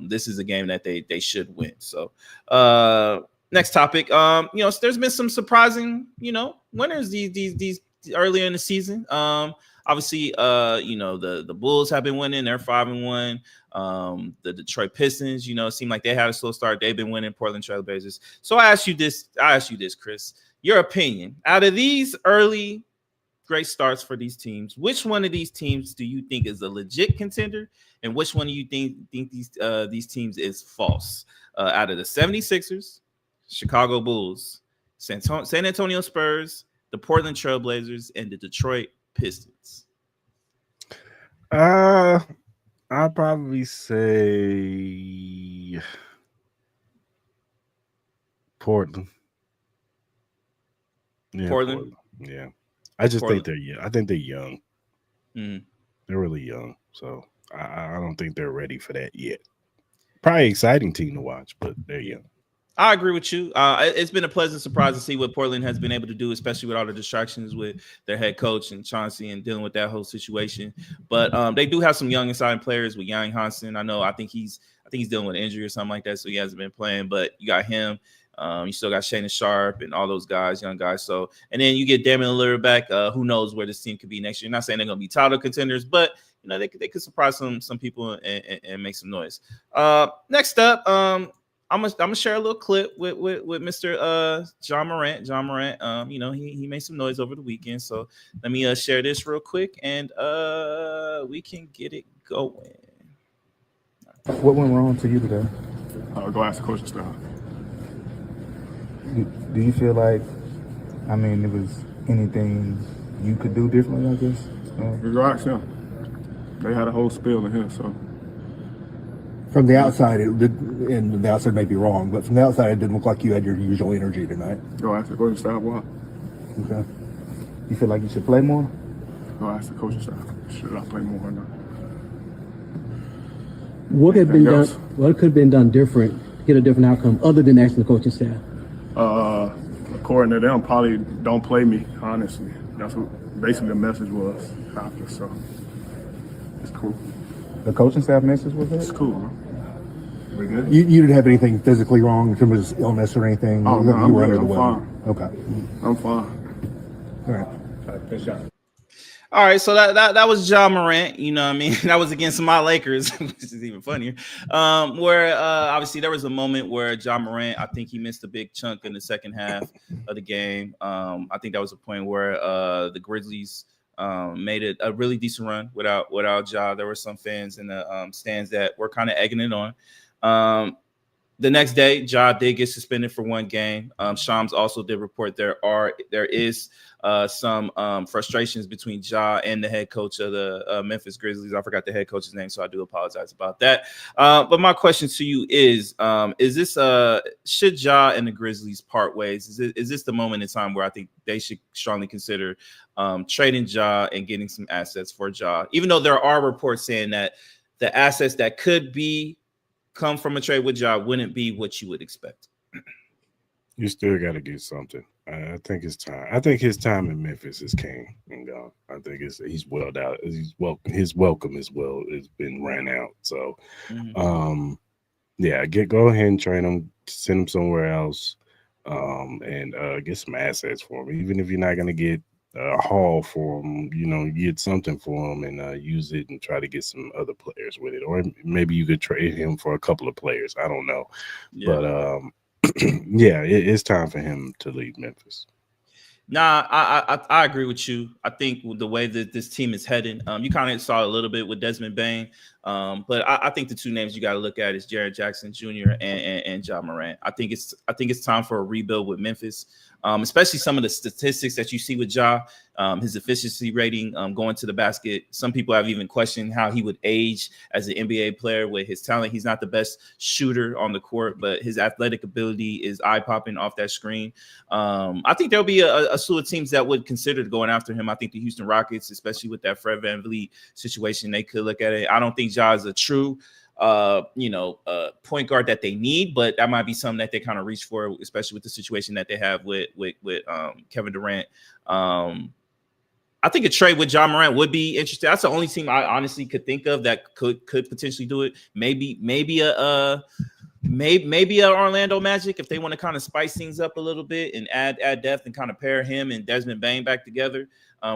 this is a game that they should win. So next topic. There's been some surprising winners these earlier in the season. Obviously, the Bulls have been winning. They're 5-1. The Detroit Pistons, seem like they had a slow start. They've been winning. Portland Trail Blazers. So I ask you this, Chris. Your opinion. Out of these early great starts for these teams, which one of these teams do you think is a legit contender? And which one do you think these teams is false? Out of the 76ers, Chicago Bulls, San Antonio Spurs, the Portland Trail Blazers, and the Detroit Pistons. I'll probably say Portland. Yeah, Portland. Yeah. I just think they're young. I think they're young. They're really young. So I don't think they're ready for that yet. Probably exciting team to watch, but they're young. I agree with you. It's been a pleasant surprise to see what Portland has been able to do, especially with all the distractions with their head coach and Chauncey and dealing with that whole situation. But they do have some young exciting players with Yang Hansen. I think he's dealing with an injury or something like that, so he hasn't been playing. But you got him. You still got Shannon Sharp and all those guys, young guys. So, and then you get Damian Lillard back. Who knows where this team could be next year? Not saying they're going to be title contenders, but they could surprise some people and make some noise. Next up, I'm gonna share a little clip with Mr. John Morant. John Morant, he made some noise over the weekend. So let me share this real quick, and we can get it going. What went wrong to you today? Go ask the coaching staff. Do you feel like, there was anything you could do differently, I guess? You go ask them. They had a whole spiel in here, so. From the outside, and the outside may be wrong, but from the outside, it didn't look like you had your usual energy tonight. Go ask the coaching staff why. Okay. You feel like you should play more? Go ask the coaching staff. Should I play more or not? What could have been Anything done? else? What could have been done different to get a different outcome, other than asking the coaching staff? According to them, probably don't play me, honestly. That's what basically the message was after, so it's cool. The coaching staff message was It's that? cool, man. We good? You didn't have anything physically wrong in terms of illness or anything? Oh, no, you I'm were good. under the I'm weather? fine. Okay. I'm fine. All right. Good shot. All right, so that was Ja Morant. You know what I mean? That was against my Lakers, which is even funnier. Where obviously there was a moment where Ja Morant, I think he missed a big chunk in the second half of the game. I think that was a point where the Grizzlies made it a really decent run without Ja. There were some fans in the stands that were kind of egging it on. The next day, Ja did get suspended for one game. Shams also did report there is some frustrations between Ja and the head coach of the Memphis Grizzlies. I forgot the head coach's name, so I do apologize about that. But my question to you is this should Ja and the Grizzlies part ways? Is this the moment in time where I think they should strongly consider trading Ja and getting some assets for Ja? Even though there are reports saying that the assets that could come from a trade with Ja wouldn't be what you would expect. You still got to get something. I think it's time. I think his time in Memphis is king and gone. I think he's welled out. His welcome has been ran out. So, yeah, go ahead and train him, send him somewhere else, and get some assets for him. Even if you're not going to get a haul for him, get something for him and use it and try to get some other players with it. Or maybe you could trade him for a couple of players. I don't know. Yeah. But yeah, it's time for him to leave Memphis. Nah, I agree with you. I think the way that this team is heading, you kind of saw a little bit with Desmond Bane, but I think the two names you got to look at is Jaren Jackson Jr. and Ja Morant. I think it's time for a rebuild with Memphis, especially some of the statistics that you see with Ja, his efficiency rating going to the basket. Some people have even questioned how he would age as an NBA player with his talent. He's not the best shooter on the court, but his athletic ability is eye-popping off that screen. I think there'll be a slew of teams that would consider going after him. I think the Houston Rockets, especially with that Fred VanVleet situation, they could look at it. I don't think Ja is a true point guard that they need, but that might be something that they kind of reach for, especially with the situation that they have with Kevin Durant. I think a trade with Ja Morant would be interesting. That's the only team I honestly could think of that could potentially do it. Maybe a Orlando Magic if they want to kind of spice things up a little bit and add depth and kind of pair him and Desmond Bane back together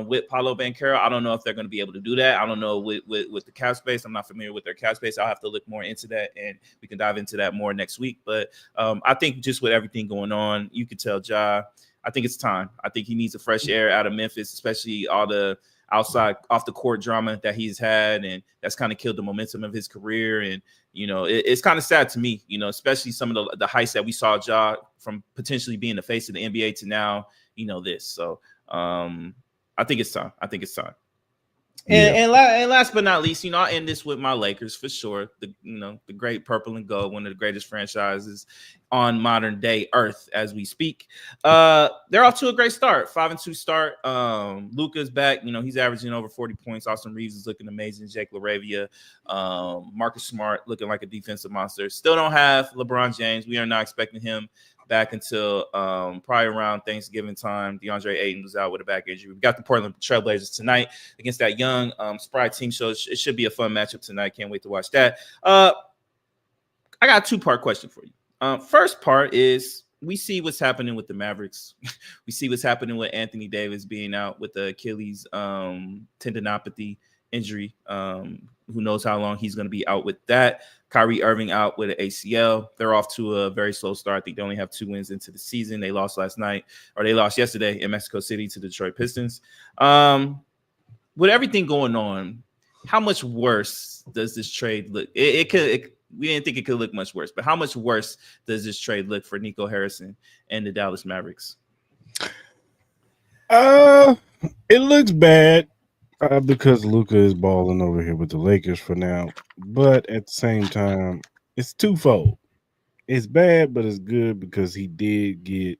with Paolo Banchero. I don't know if they're going to be able to do that. I don't know with the cap space. I'm not familiar with their cap space. I'll have to look more into that, and we can dive into that more next week. But I think just with everything going on, you could tell Ja, I think it's time. I think he needs a fresh air out of Memphis, especially all the outside off the court drama that he's had, and that's kind of killed the momentum of his career. And it's kind of sad to me, especially some of the heights that we saw Ja from potentially being the face of the NBA to now, this. So I think it's time. And last but not least, I'll end this with my Lakers for sure. The great purple and gold, one of the greatest franchises on modern day Earth as we speak. They're off to a great start, 5-2 start. Luka's back. He's averaging over 40 points. Austin Reeves is looking amazing. Jake LaRavia, Marcus Smart looking like a defensive monster. Still don't have LeBron James. We are not expecting him back until probably around Thanksgiving time. DeAndre Ayton was out with a back injury. We've got the Portland Trailblazers tonight against that young Sprite team, so it should be a fun matchup tonight. Can't wait to watch that. I got a two-part question for you. First part is we see what's happening with the Mavericks. We see what's happening with Anthony Davis being out with the Achilles tendinopathy injury. Who knows how long he's going to be out with that. Kyrie Irving out with an ACL. They're off to a very slow start. I think they only have 2 wins into the season. They lost yesterday in Mexico City to Detroit Pistons. With everything going on, how much worse does this trade look? We didn't think it could look much worse, but how much worse does this trade look for Nico Harrison and the Dallas Mavericks? It looks bad. Because Luka is balling over here with the Lakers for now. But at the same time, it's twofold. It's bad, but it's good because he did get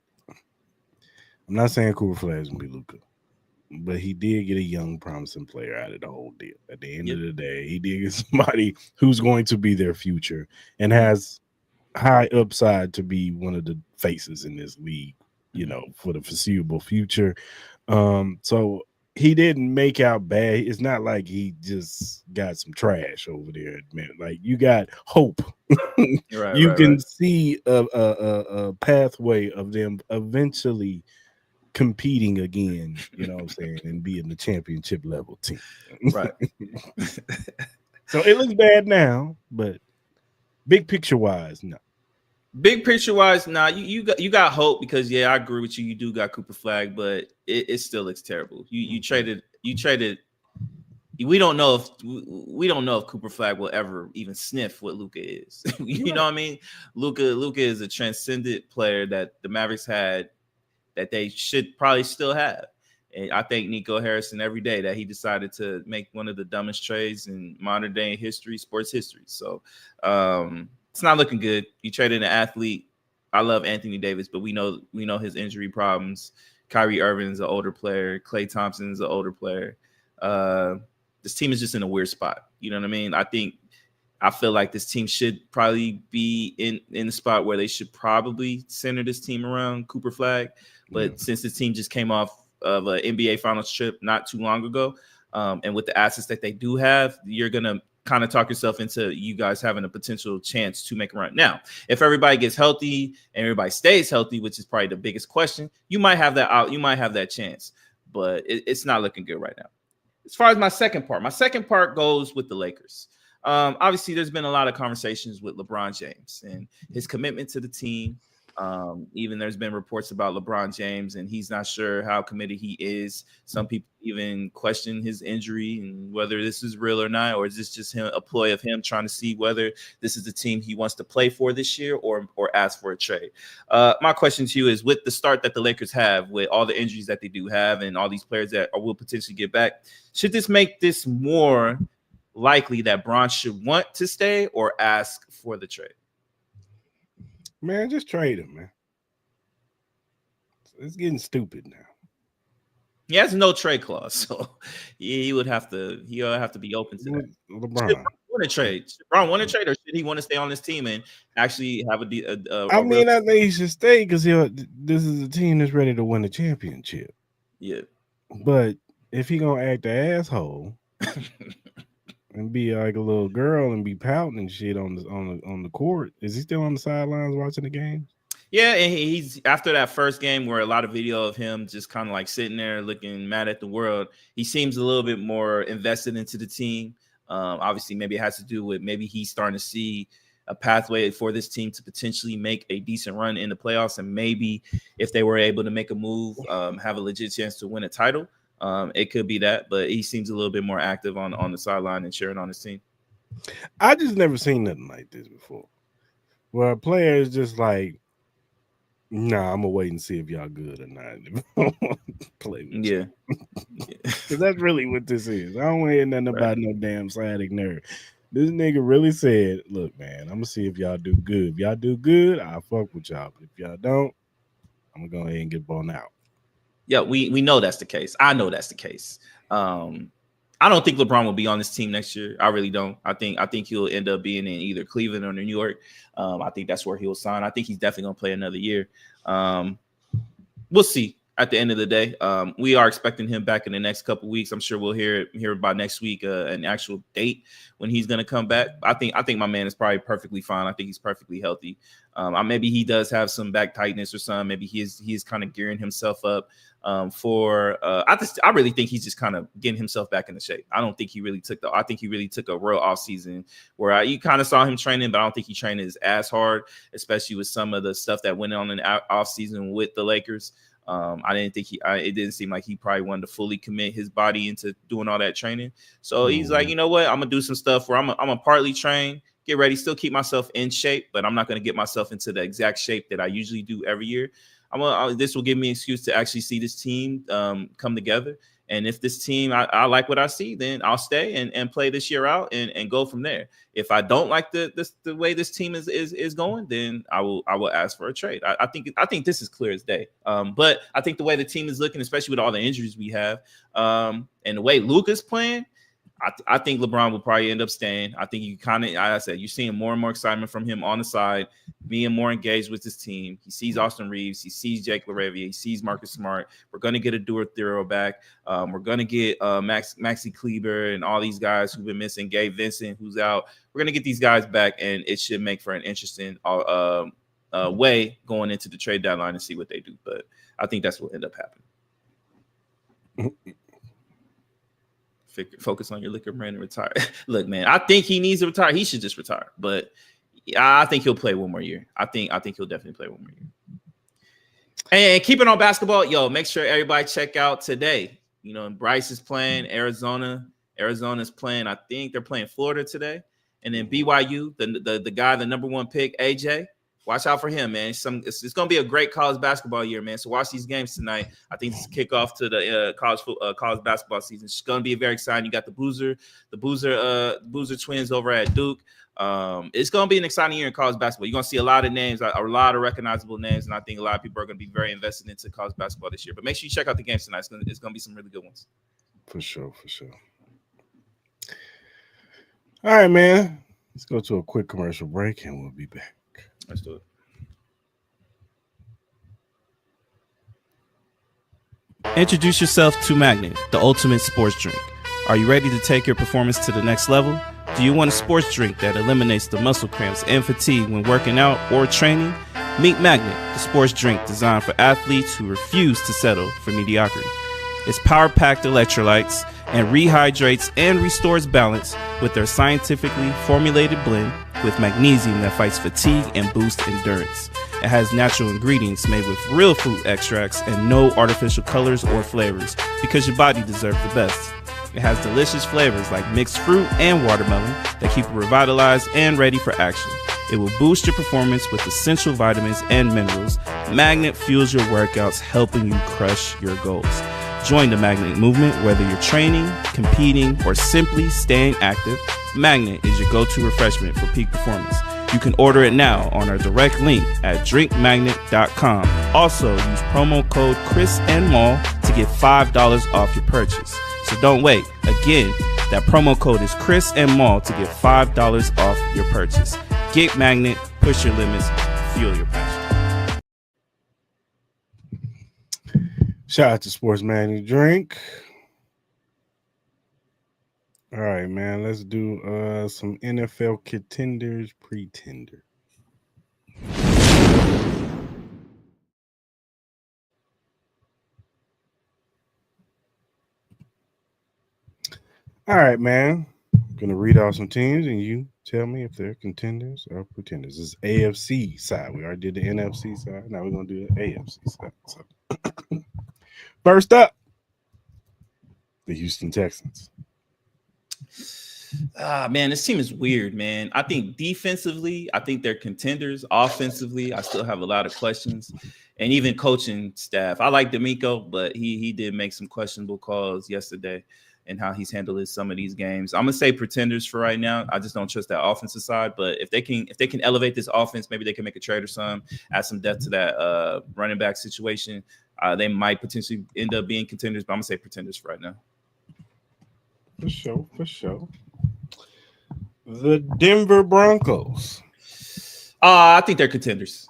I'm not saying Cooper Flag is gonna be Luka, but he did get a young, promising player out of the whole deal. At the end of the day, he did get somebody who's going to be their future and has high upside to be one of the faces in this league, for the foreseeable future. So he didn't make out bad. It's not like he just got some trash over there, man. Like, you got hope. You can see a pathway of them eventually competing again, you know what I'm saying, and being the championship level team. Right. So it looks bad now, but big picture wise, no. Big picture wise, nah, you got hope because I agree with you. You do got Cooper Flag, but it still looks terrible. You traded. We don't know if Cooper Flag will ever even sniff what Luka is. You know what I mean? Luka is a transcendent player that the Mavericks had that they should probably still have. And I thank Nico Harrison every day that he decided to make one of the dumbest trades in modern day history, sports history. So it's not looking good. You traded an athlete. I love Anthony Davis, but we know his injury problems. Kyrie Irving is an older player. Klay Thompson is an older player. This team is just in a weird spot. You know what I mean? I feel like this team should probably be in the spot where they should probably center this team around Cooper Flag. But since this team just came off of an NBA Finals trip not too long ago, and with the assets that they do have, you're going to kind of talk yourself into you guys having a potential chance to make a run. Now, if everybody gets healthy and everybody stays healthy, which is probably the biggest question, you might have that out. You might have that chance, but it's not looking good right now. As far as my second part goes with the Lakers. Obviously, there's been a lot of conversations with LeBron James and his commitment to the team. Even there's been reports about LeBron James, and he's not sure how committed he is. Some people even question his injury and whether this is real or not, or is this just a ploy of him trying to see whether this is the team he wants to play for this year or ask for a trade. My question to you is, with the start that the Lakers have, with all the injuries that they do have and all these players that will potentially get back, should this make this more likely that Bron should want to stay or ask for the trade? Man, just trade him, man. It's getting stupid now. He has no trade clause, so he'll have to be open to that. LeBron. Should Bron want to trade? Should Bron want to trade, or should he want to stay on this team and actually have a I think he should stay because this is a team that's ready to win a championship. Yeah. But if he gonna act an asshole and be like a little girl and be pouting and shit on the court, is he still on the sidelines watching the game? Yeah, and he's after that first game where a lot of video of him just kind of like sitting there looking mad at the world. He seems a little bit more invested into the team. Obviously, maybe it has to do with maybe he's starting to see a pathway for this team to potentially make a decent run in the playoffs, and maybe if they were able to make a move, have a legit chance to win a title. It could be that, but he seems a little bit more active on the sideline and cheering on his team. I just never seen nothing like this before, where a player is just like, "Nah, I'm gonna wait and see if y'all good or not." Play with you. Because that's really what this is. I don't want to hear nothing about no damn sciatic nerve. This nigga really said, "Look, man, I'm gonna see if y'all do good. If y'all do good, I'll fuck with y'all. But if y'all don't, I'm gonna go ahead and get blown out." Yeah, we know that's the case. I know that's the case. I don't think LeBron will be on this team next year. I really don't. I think he'll end up being in either Cleveland or New York. I think that's where he'll sign. I think he's definitely going to play another year. We'll see at the end of the day. We are expecting him back in the next couple of weeks. I'm sure we'll hear about next week an actual date when he's going to come back. I think my man is probably perfectly fine. I think he's perfectly healthy. Maybe he does have some back tightness or something. Maybe he is kind of gearing himself up I really think he's just kind of getting himself back into shape. I don't think he really took a real off season where you kind of saw him training, but I don't think he trained his ass hard, especially with some of the stuff that went on in the off season with the Lakers. It didn't seem like he probably wanted to fully commit his body into doing all that training. So he's like, you know what? I'm gonna do some stuff where I'm gonna partly train, get ready, still keep myself in shape, but I'm not gonna get myself into the exact shape that I usually do every year. This will give me an excuse to actually see this team come together And if this team, I like what I see, then I'll stay and play this year out and go from there. If I don't like the way this team is going, then I will ask for a trade. I think this is clear as day. But I think the way the team is looking, especially with all the injuries we have, and the way Luka's playing, I think LeBron will probably end up staying. I think you kind of, like I said, you're seeing more and more excitement from him on the side, being more engaged with his team. He sees Austin Reeves. He sees Jake LaRavia. He sees Marcus Smart. We're going to get a Duro back. We're going to get Maxi Kleber and all these guys who've been missing. Gabe Vincent, who's out. We're going to get these guys back, and it should make for an interesting way going into the trade deadline and see what they do. But I think that's what will end up happening. Focus on your liquor brand and retire. Look, man, I think he needs to retire. He should just retire. But I think he'll play one more year. I think he'll definitely play one more year. And keeping on basketball, make sure everybody check out today. Bryce is playing Arizona. Arizona's playing. I think they're playing Florida today. And then BYU, the guy, the number 1 pick, AJ. Watch out for him, man. It's going to be a great college basketball year, man. So watch these games tonight. I think it's kickoff to the college basketball season. It's going to be very exciting. You got the Boozer twins over at Duke. It's going to be an exciting year in college basketball. You're going to see a lot of names, a lot of recognizable names, and I think a lot of people are going to be very invested into college basketball this year. But make sure you check out the games tonight. It's going to be some really good ones. For sure. All right, man. Let's go to a quick commercial break, and we'll be back. Let's do it. Introduce yourself to Magnet, the ultimate sports drink. Are you ready to take your performance to the next level? Do you want a sports drink that eliminates the muscle cramps and fatigue when working out or training? Meet Magnet, the sports drink designed for athletes who refuse to settle for mediocrity. It's power-packed electrolytes and rehydrates and restores balance with their scientifically formulated blend with magnesium that fights fatigue and boosts endurance. It has natural ingredients made with real fruit extracts and no artificial colors or flavors because your body deserves the best. It has delicious flavors like mixed fruit and watermelon that keep you revitalized and ready for action. It will boost your performance with essential vitamins and minerals. Magnet fuels your workouts, helping you crush your goals. Join the Magnet movement whether you're training, competing, or simply staying active. Magnet is your go-to refreshment for peak performance. You can order it now on our direct link at drinkmagnet.com. Also, use promo code Cris Mal to get $5 off your purchase. So don't wait. Again, that promo code is Cris Mal to get $5 off your purchase. Get Magnet, push your limits, fuel your passion. Shout out to Sports Magnet Drink. All right, man. Let's do some NFL contenders, pretender. All right, man. I'm gonna read out some teams, and you tell me if they're contenders or pretenders. This is AFC side. We already did the NFC side. Now we're gonna do the AFC side. So. First up, the Houston Texans. Man, this team is weird, man. I think defensively, I think they're contenders. Offensively, I still have a lot of questions. And even coaching staff. I like D'Amico, but he did make some questionable calls yesterday and how he's handled some of these games. I'm gonna say pretenders for right now. I just don't trust that offensive side. But if they can elevate this offense, maybe they can make a trade or some, add some depth to that running back situation. They might potentially end up being contenders, but I'm gonna say pretenders for right now. For sure. The Denver Broncos. I think they're contenders.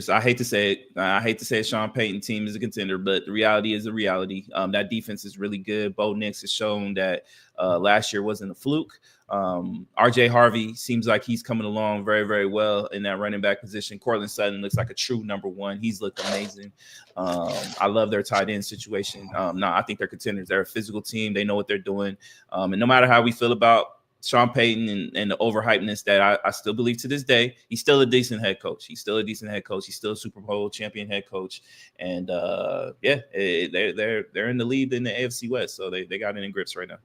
I hate to say it. I hate to say Sean Payton team is a contender, but the reality is the reality. That defense is really good. Bo Nix has shown that last year wasn't a fluke. RJ Harvey seems like he's coming along very, very well in that running back position. Cortland Sutton looks like a true number one. He's looked amazing. I love their tight end situation. I think they're contenders. They're a physical team. They know what they're doing. And no matter how we feel about Sean Payton and the overhypeness that I still believe to this day, he's still a decent head coach. He's still a Super Bowl champion head coach. And they're in the lead in the AFC West. So they got it in grips right now.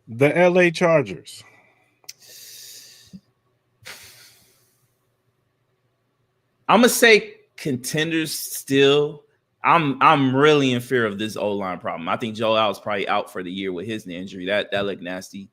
The LA Chargers. I'm going to say contenders still. I'm really in fear of this O-line problem. I think Joe Al's probably out for the year with his knee injury. That looked nasty.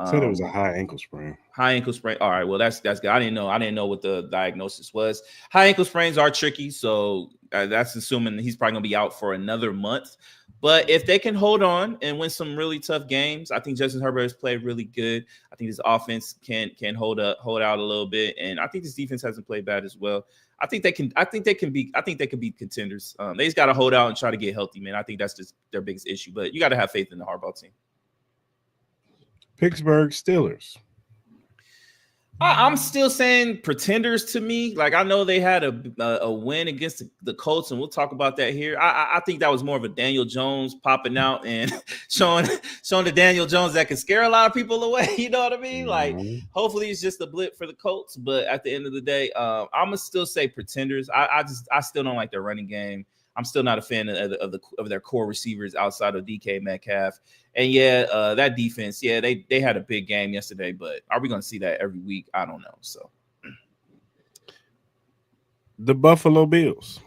Said it was a high ankle sprain. High ankle sprain. All right, well that's good. I didn't know what the diagnosis was. High ankle sprains are tricky, so that's assuming he's probably gonna be out for another month. But if they can hold on and win some really tough games, I think Justin Herbert has played really good. I think his offense can hold out a little bit, and I think this defense hasn't played bad as well. I think they can beat contenders. They just got to hold out and try to get healthy, man. I think that's just their biggest issue. But you got to have faith in the Harbaugh team. Pittsburgh Steelers. I'm still saying pretenders to me. Like, I know they had a win against the Colts, and we'll talk about that here. I think that was more of a Daniel Jones popping out and showing the Daniel Jones that can scare a lot of people away. You know what I mean? Like, hopefully it's just a blip for the Colts. But at the end of the day, I'm gonna still say pretenders. I still don't like their running game. I'm still not a fan of their core receivers outside of DK Metcalf. And that defense, they had a big game yesterday, but are we going to see that every week? I don't know. So the Buffalo Bills.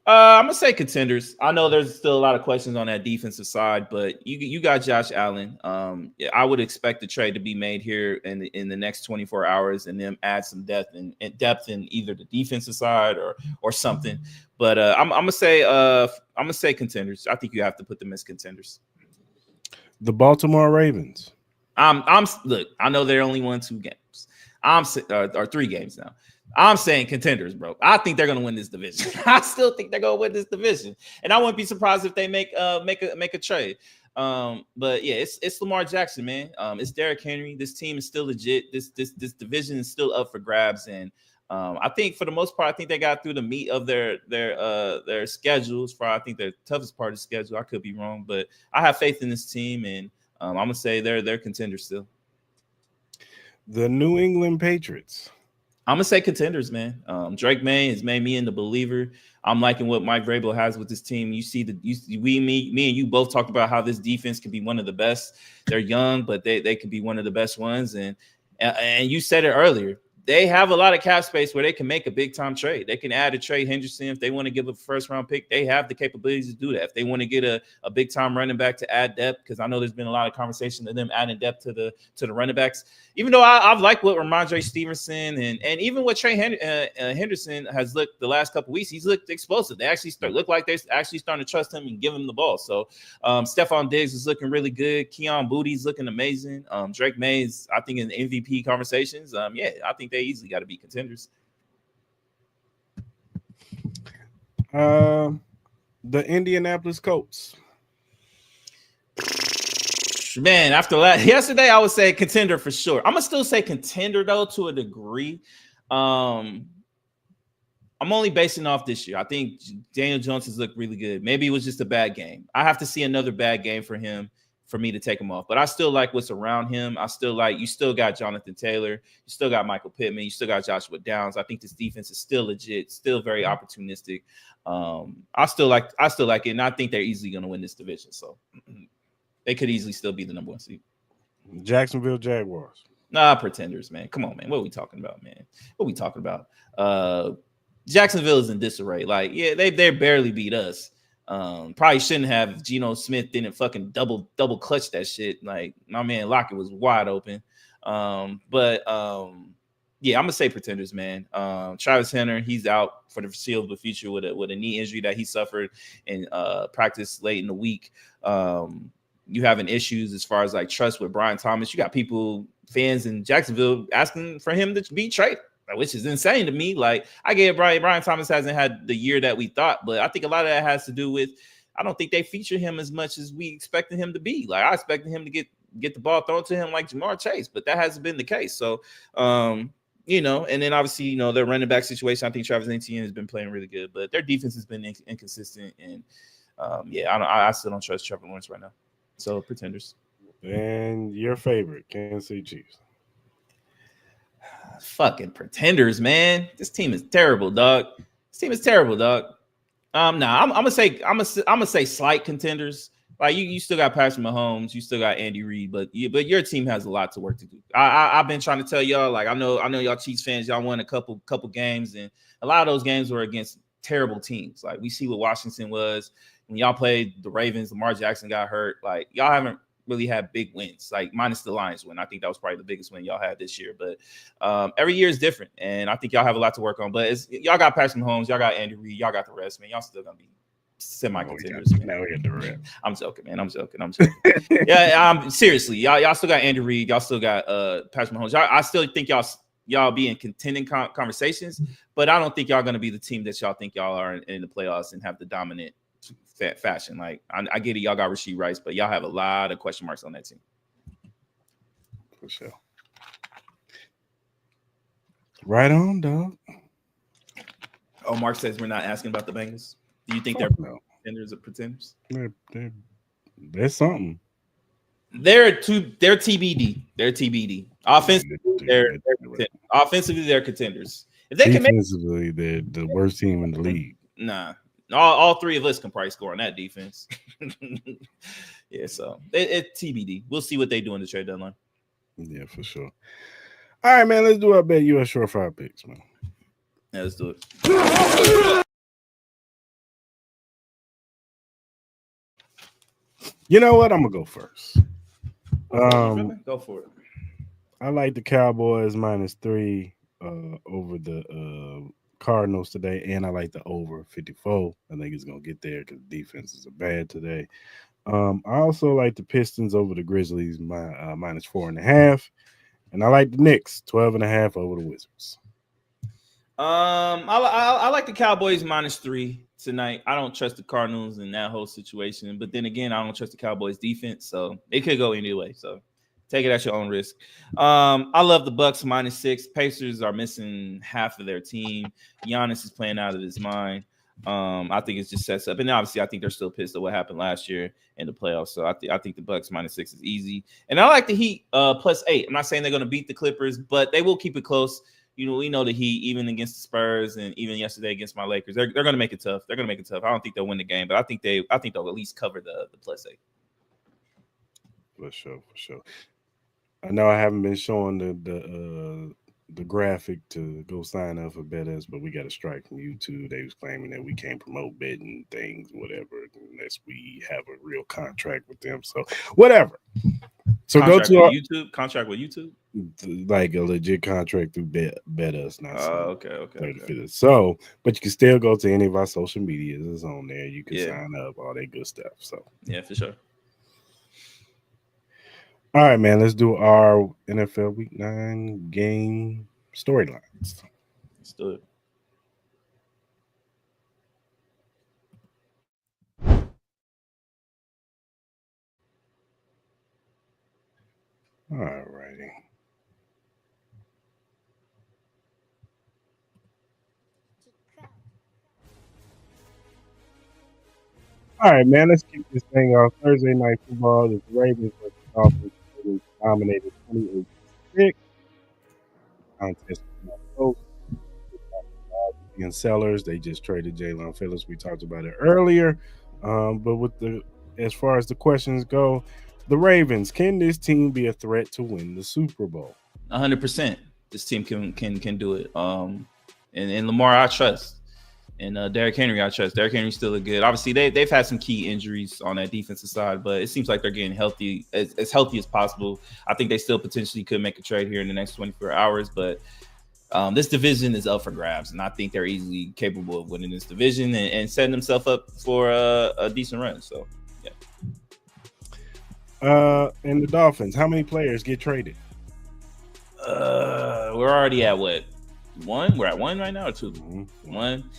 I'm gonna say contenders. I know there's still a lot of questions on that defensive side, but you got Josh Allen. I would expect the trade to be made here in the next 24 hours, and then add some depth in either the defensive side or something. But I'm gonna say contenders. I think you have to put them as contenders. The Baltimore Ravens. Look, I know they're only won 2 games. Or 3 games now. I'm saying contenders, bro. I think they're going to win this division. I still think they're going to win this division, and I wouldn't be surprised if they make a trade. But yeah, it's Lamar Jackson, man. It's Derrick Henry. This team is still legit. This division is still up for grabs, and I think for the most part, I think they got through the meat of their schedules. For I think their toughest part of the schedule. I could be wrong, but I have faith in this team, and I'm gonna say they're contenders still. The New England Patriots. I'm gonna say contenders, man. Drake May has made me into believer. I'm liking what Mike Vrabel has with this team. You see me and you both talked about how this defense can be one of the best. They're young, but they could be one of the best ones. And you said it earlier. They have a lot of cap space where they can make a big time trade. They can add a Trey Henderson if they want to give a first round pick. They have the capabilities to do that. If they want to get a big time running back to add depth, because I know there's been a lot of conversation of them adding depth to the running backs. Even though I've liked what Ramondre Stevenson and even what Trey Henderson has looked the last couple of weeks, he's looked explosive. They actually look like they're actually starting to trust him and give him the ball. So Stephon Diggs is looking really good. Keon Booty's looking amazing. Drake May's, I think, in the MVP conversations. I think they easily got to be contenders. The Indianapolis Colts. Man, after yesterday, I would say contender for sure. I'm gonna still say contender though to a degree. I'm only basing off this year. I think Daniel Jones has looked really good. Maybe it was just a bad game. I have to see another bad game for him for me to take him off. But I still like what's around him. You still got Jonathan Taylor. You still got Michael Pittman. You still got Joshua Downs. I think this defense is still legit, still very opportunistic. I still like it, and I think they're easily going to win this division. So they could easily still be the number 1 seed. Jacksonville Jaguars. Nah, pretenders, man. Come on, man. What are we talking about, man? What are we talking about? Jacksonville is in disarray. Like, yeah, they barely beat us. Probably shouldn't have. Geno Smith didn't fucking double clutch that shit. Like, my man Lockett was wide open. Yeah, I'm gonna say pretenders, man. Travis Hunter, he's out for the foreseeable future with a knee injury that he suffered in practice late in the week. You having issues as far as like trust with Brian Thomas. You got fans in Jacksonville asking for him to be traded, which is insane to me. Like, I get Brian Thomas hasn't had the year that we thought, but I think a lot of that has to do with I don't think they feature him as much as we expected him to be. Like, I expected him to get the ball thrown to him like Jamar Chase, but that hasn't been the case. So, and then obviously, their running back situation, I think Travis Etienne has been playing really good, but their defense has been inconsistent. And I still don't trust Trevor Lawrence right now. So pretenders. And your favorite, Kansas City Chiefs. Fucking pretenders, man. This team is terrible, dog. I'm gonna say slight contenders. Like you still got Patrick Mahomes, you still got Andy Reid, but your team has a lot to work to do. I've been trying to tell y'all, like I know y'all Chiefs fans, y'all won a couple games, and a lot of those games were against terrible teams. Like we see what Washington was when y'all played the Ravens. Lamar Jackson got hurt. Like y'all haven't really had big wins, like minus the Lions win. I think that was probably the biggest win y'all had this year. But every year is different, and I think y'all have a lot to work on. But y'all got Patrick Mahomes, y'all got Andy Reid, y'all got the rest, man. Y'all still gonna be semi-contenders. Now we got the rest. I'm joking, man. I'm joking. Yeah, seriously, y'all still got Andy Reid, y'all still got Patrick Mahomes. I still think y'all be in contending conversations, but I don't think y'all gonna be the team that y'all think y'all are in the playoffs and have the dominant fashion. Like I get it, y'all got Rashee Rice, but y'all have a lot of question marks on that team. For sure. Right on, dog. Oh, Mark says we're not asking about the Bengals. Do you think they're contenders or pretenders? They're something. They're TBD. They're TBD. Offensively, they're contenders. If they defensively, they're the worst team in the league. Nah. All three of us can probably score on that defense. Yeah, so it's TBD. We'll see what they do in the trade deadline. Yeah, for sure. All right, man. Let's do our BetUS Surefire picks, man. Yeah, let's do it. You know what? I'm gonna go first. Go for it. I like the Cowboys -3 over the Cardinals today, and I like the over 54. I think it's gonna get there because defenses are bad today. I also like the Pistons over the Grizzlies -4.5, and I like the Knicks 12.5 over the Wizards. I like the Cowboys -3 tonight. I don't trust the Cardinals in that whole situation, but then again, I don't trust the Cowboys defense, so it could go any way. So take it at your own risk. I love the Bucks -6. Pacers are missing half of their team. Giannis is playing out of his mind. I think it just sets up, and obviously, I think they're still pissed at what happened last year in the playoffs. So I think the Bucks -6 is easy, and I like the Heat +8. I'm not saying they're going to beat the Clippers, but they will keep it close. You know, we know the Heat, even against the Spurs and even yesterday against my Lakers, they're going to make it tough. They're going to make it tough. I don't think they'll win the game, but I think they'll at least cover the +8. For sure. I know I haven't been showing the graphic to go sign up for BetUS, but we got a strike from YouTube. They was claiming that we can't promote betting things, whatever, unless we have a real contract with them. So whatever. So contract go to YouTube. Contract with YouTube, like a legit contract through BetUS. Not okay. So, but you can still go to any of our social medias. It's on there. You can sign up, all that good stuff. So yeah, for sure. All right, man. Let's do our NFL Week 9 game storylines. Let's do it. All righty. All right, man. Let's keep this thing off. Thursday night football. The Ravens versus Dolphins dominated 28-6. Contest not close. And Sellers, they just traded Jalen Phillips. We talked about it earlier. But as far as the questions go, the Ravens, can this team be a threat to win the Super Bowl? 100%. This team can do it. And Lamar, I trust. And Derrick Henry, I trust. Derrick Henry's still good. Obviously, they've had some key injuries on that defensive side, but it seems like they're getting healthy, as healthy as possible. I think they still potentially could make a trade here in the next 24 hours, but this division is up for grabs, and I think they're easily capable of winning this division and setting themselves up for a decent run. So, yeah. And the Dolphins, how many players get traded? We're already at what? One? We're at one right now or two? Mm-hmm. One.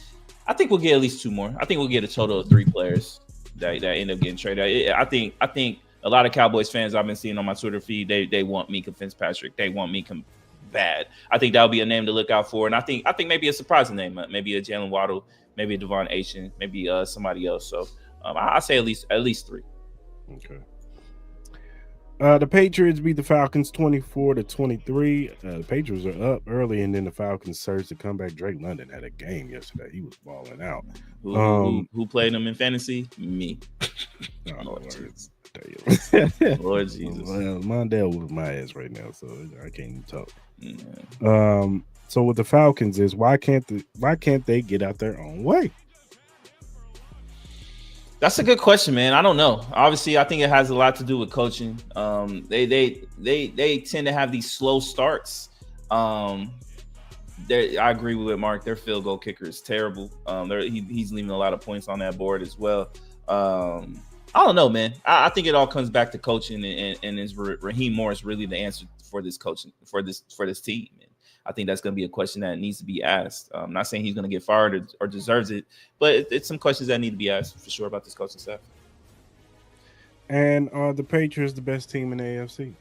I think we'll get at least two more. I think we'll get a total of 3 players that end up getting traded. I think a lot of Cowboys fans I've been seeing on my Twitter feed, they want Minka Fitzpatrick. They want Minka bad. I think that'll be a name to look out for. And I think maybe a surprising name, maybe a Jalen Waddle, maybe a Devon Achane, maybe somebody else. So I say at least 3. Okay. The Patriots beat the Falcons 24-23. The Patriots are up early, and then the Falcons surged to come back. Drake London had a game yesterday. He was balling out. Who played him in fantasy? Me. Oh, Lord Jesus. Lord Jesus. Well, Mondale was my ass right now, so I can't even talk. Yeah. So with the Falcons is why can't they get out their own way? That's a good question, man. I don't know. Obviously, I think it has a lot to do with coaching. They tend to have these slow starts. I agree with Mark. Their field goal kicker is terrible. He's leaving a lot of points on that board as well. I don't know, man. I think it all comes back to coaching, and is Raheem Morris really the answer for this coaching for this team? And I think that's going to be a question that needs to be asked. I'm not saying he's going to get fired or deserves it, but it's some questions that need to be asked for sure about this coaching staff. And are the Patriots the best team in the AFC?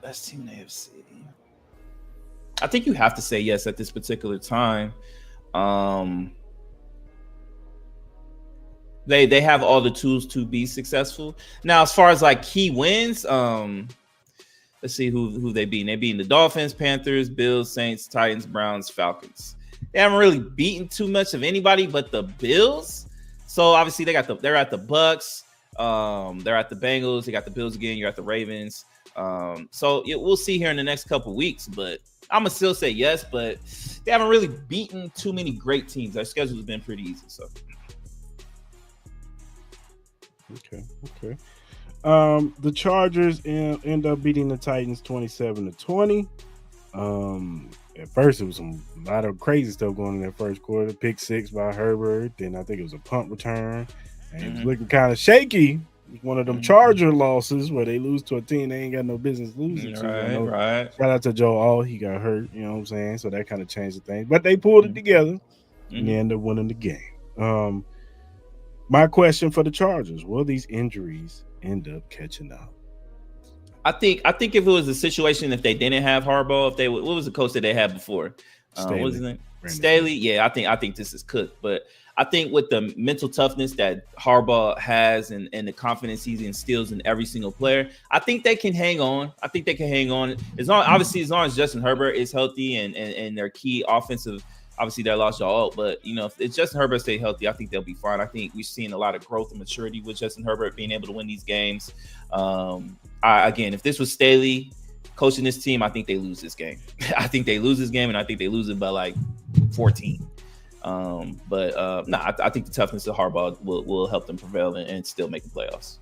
Best team in the AFC. I think you have to say yes at this particular time. They have all the tools to be successful. Now, as far as like key wins, let's see who they beat. They beat the Dolphins, Panthers, Bills, Saints, Titans, Browns, Falcons. They haven't really beaten too much of anybody but the Bills. So obviously they're at the Bucks, they're at the Bengals, they got the Bills again, you're at the Ravens. So we'll see here in the next couple weeks, but I'm gonna still say yes, but they haven't really beaten too many great teams. Their schedule has been pretty easy. So okay. The Chargers end up beating the Titans 27-20. At first, it was a lot of crazy stuff going in that first quarter. Pick 6 by Herbert. Then I think it was a punt return. And it was looking kind of shaky. It was one of them Charger losses where they lose to a team they ain't got no business losing to. Right. Shout out to Joe All. He got hurt, you know what I'm saying? So that kind of changed the thing. But they pulled it together and they ended up winning the game. My question for the Chargers, will these injuries end up catching up? I think if it was a situation, if they didn't have Harbaugh, what was the coach that they had before? What was his name? Staley. Yeah, I think this is cooked. But I think with the mental toughness that Harbaugh has and the confidence he instills in every single player, I think they can hang on. As long as Justin Herbert is healthy and their key offensive. Obviously, they lost y'all, but if Justin Herbert stay healthy, I think they'll be fine. I think we've seen a lot of growth and maturity with Justin Herbert being able to win these games. Again, if this was Staley coaching this team, I think they lose this game. I think they lose this game, and I think they lose it by like 14. I think the toughness of Harbaugh will help them prevail and still make the playoffs.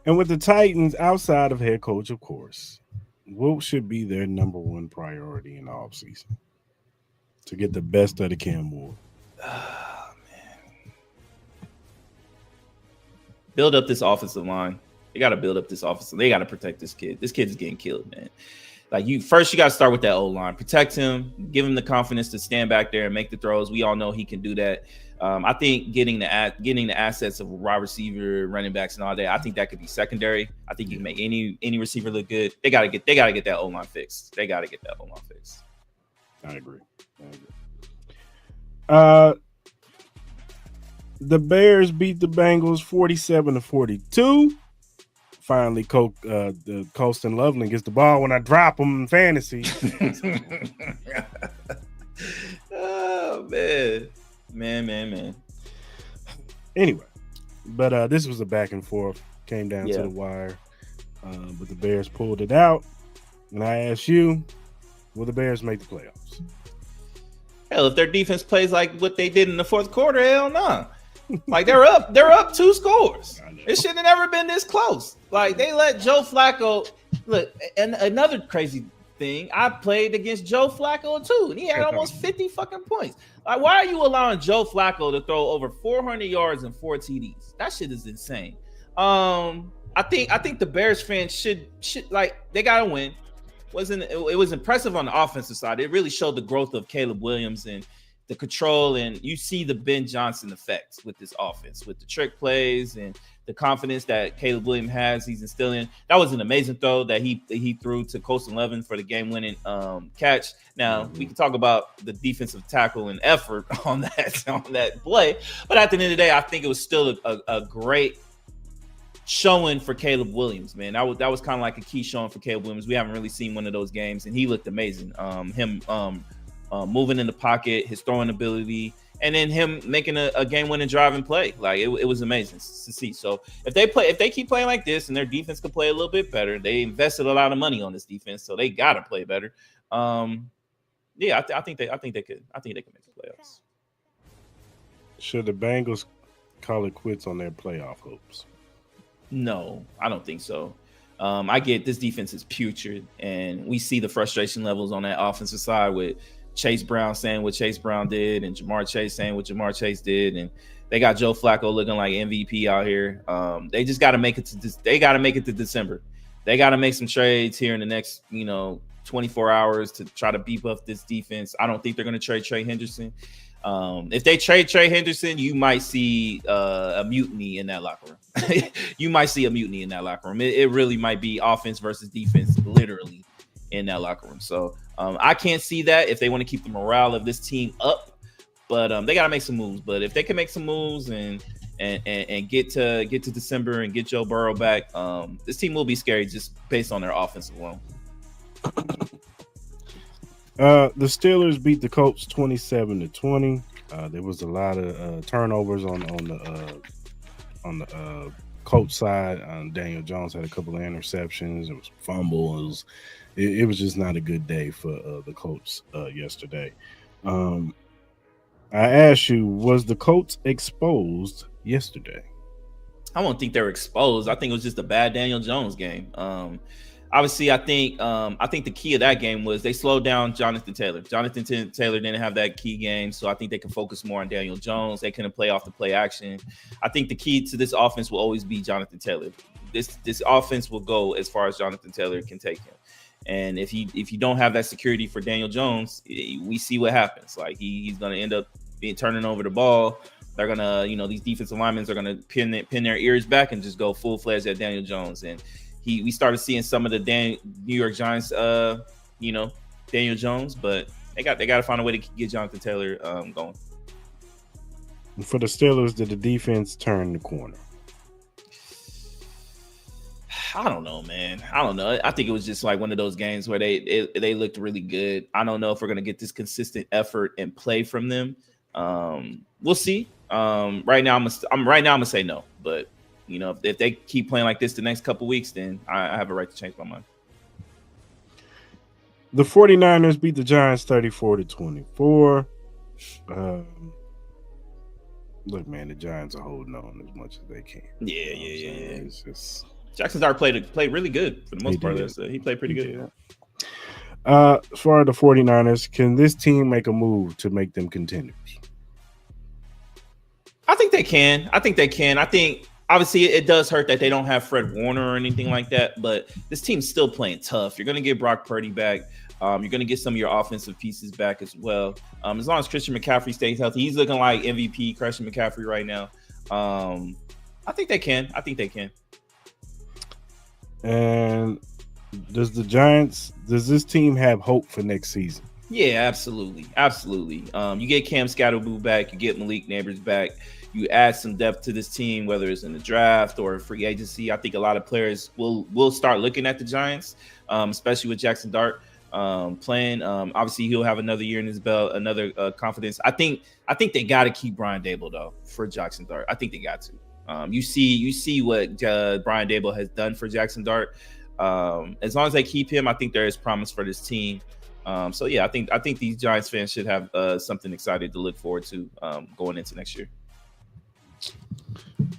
And with the Titans, outside of head coach, of course, what should be their number one priority in the offseason? To get the best out of Cam Ward. Oh, man. Build up this offensive line. They got to build up this offensive. They got to protect this kid. This kid is getting killed, man. Like you got to start with that O-line. Protect him. Give him the confidence to stand back there and make the throws. We all know he can do that. I think getting the assets of wide receiver, running backs, and all that. I think that could be secondary. I think you can make any receiver look good. They got to get that O-line fixed. I agree. The Bears beat the Bengals 47-42. Finally, the Colston Loveland gets the ball when I drop him in fantasy. Oh man. Anyway, but this was a back and forth. Came down to the wire, but the Bears pulled it out. And I ask you, will the Bears make the playoffs? Hell, if their defense plays like what they did in the fourth quarter, hell no. Like they're up 2 scores. It shouldn't have never been this close. Like they let Joe Flacco look. And another crazy thing, I played against Joe Flacco too, and he had almost 50 fucking points. Like, why are you allowing Joe Flacco to throw over 400 yards and 4 TDs? That shit is insane. I think the Bears fans should like they gotta win. It was impressive on the offensive side. It really showed the growth of Caleb Williams and the control, and you see the Ben Johnson effects with this offense, with the trick plays and the confidence that Caleb Williams has. He's instilling. That was an amazing throw that he threw to Colston Levin for the game-winning catch. Now we can talk about the defensive tackle and effort on that play, but at the end of the day, I think it was still a great showing for Caleb Williams, man. That was kind of like a key showing for Caleb Williams. We haven't really seen one of those games, and he looked amazing. Him moving in the pocket, his throwing ability, and then him making a game-winning drive and play. Like it was amazing to see. So if they keep playing like this and their defense can play a little bit better, they invested a lot of money on this defense, so they got to play better. Yeah, I think they could make the playoffs. Should the Bengals call it quits on their playoff hopes? No, I don't think so. I get this defense is putrid, and we see the frustration levels on that offensive side with Chase Brown saying what Chase Brown did and Jamar Chase saying what Jamar Chase did, and they got Joe Flacco looking like MVP out here. They just got to make it to They got to make it to December. They got to make some trades here in the next 24 hours to try to beef up this defense. I don't think they're going to trade Trey Henderson. If they trade Trey Henderson, you might see a mutiny in that locker room. You might see a mutiny in that locker room. It really might be offense versus defense, literally, in that locker room. So I can't see that if they want to keep the morale of this team up. But they got to make some moves. But if they can make some moves and get to December and get Joe Burrow back, this team will be scary just based on their offense alone. The Steelers beat the Colts 27-20. There was a lot of turnovers on the Colts side. Daniel Jones had a couple of interceptions. It was fumbles. It was just not a good day for the Colts yesterday. I asked you, was the Colts exposed yesterday? I don't think they were exposed. I think it was just a bad Daniel Jones game. Obviously, I think the key of that game was they slowed down Jonathan Taylor. Jonathan Taylor didn't have that key game, so I think they can focus more on Daniel Jones. They couldn't play off the play action. I think the key to this offense will always be Jonathan Taylor. This offense will go as far as Jonathan Taylor can take him. And if you don't have that security for Daniel Jones, we see what happens. Like he's going to end up turning over the ball. They're gonna, these defensive linemen are gonna pin their ears back and just go full fledged at Daniel Jones. And we started seeing some of the New York Giants, Daniel Jones, but they got to find a way to get Jonathan Taylor going. For the Steelers, did the defense turn the corner? I don't know, man. I don't know. I think it was just like one of those games where they looked really good. I don't know if we're gonna get this consistent effort and play from them. We'll see. Right now, I'm gonna say no. But if they keep playing like this the next couple weeks, then I have a right to change my mind. The 49ers beat the Giants 34-24. Look, man, the Giants are holding on as much as they can. Yeah. It's just Jackson Dart played really good for the most part. He played pretty good. As far as the 49ers, can this team make a move to make them contenders? I think they can. I think obviously it does hurt that they don't have Fred Warner or anything like that, but this team's still playing tough. You're going to get Brock Purdy back. You're going to get some of your offensive pieces back as well. As long as Christian McCaffrey stays healthy, he's looking like MVP Christian McCaffrey right now. I think they can. And does this team have hope for next season? Yeah, absolutely. You get Cam Scatterboo back, you get Malik Neighbors back, you add some depth to this team, whether it's in the draft or free agency. I think a lot of players will start looking at the Giants, especially with Jackson Dart playing. Obviously, he'll have another year in his belt, another confidence. I think they got to keep Brian Daboll though for Jackson Dart. I think they got to. You see what Brian Daboll has done for Jackson Dart. As long as they keep him, I think there is promise for this team. So yeah, I think these Giants fans should have something exciting to look forward to going into next year.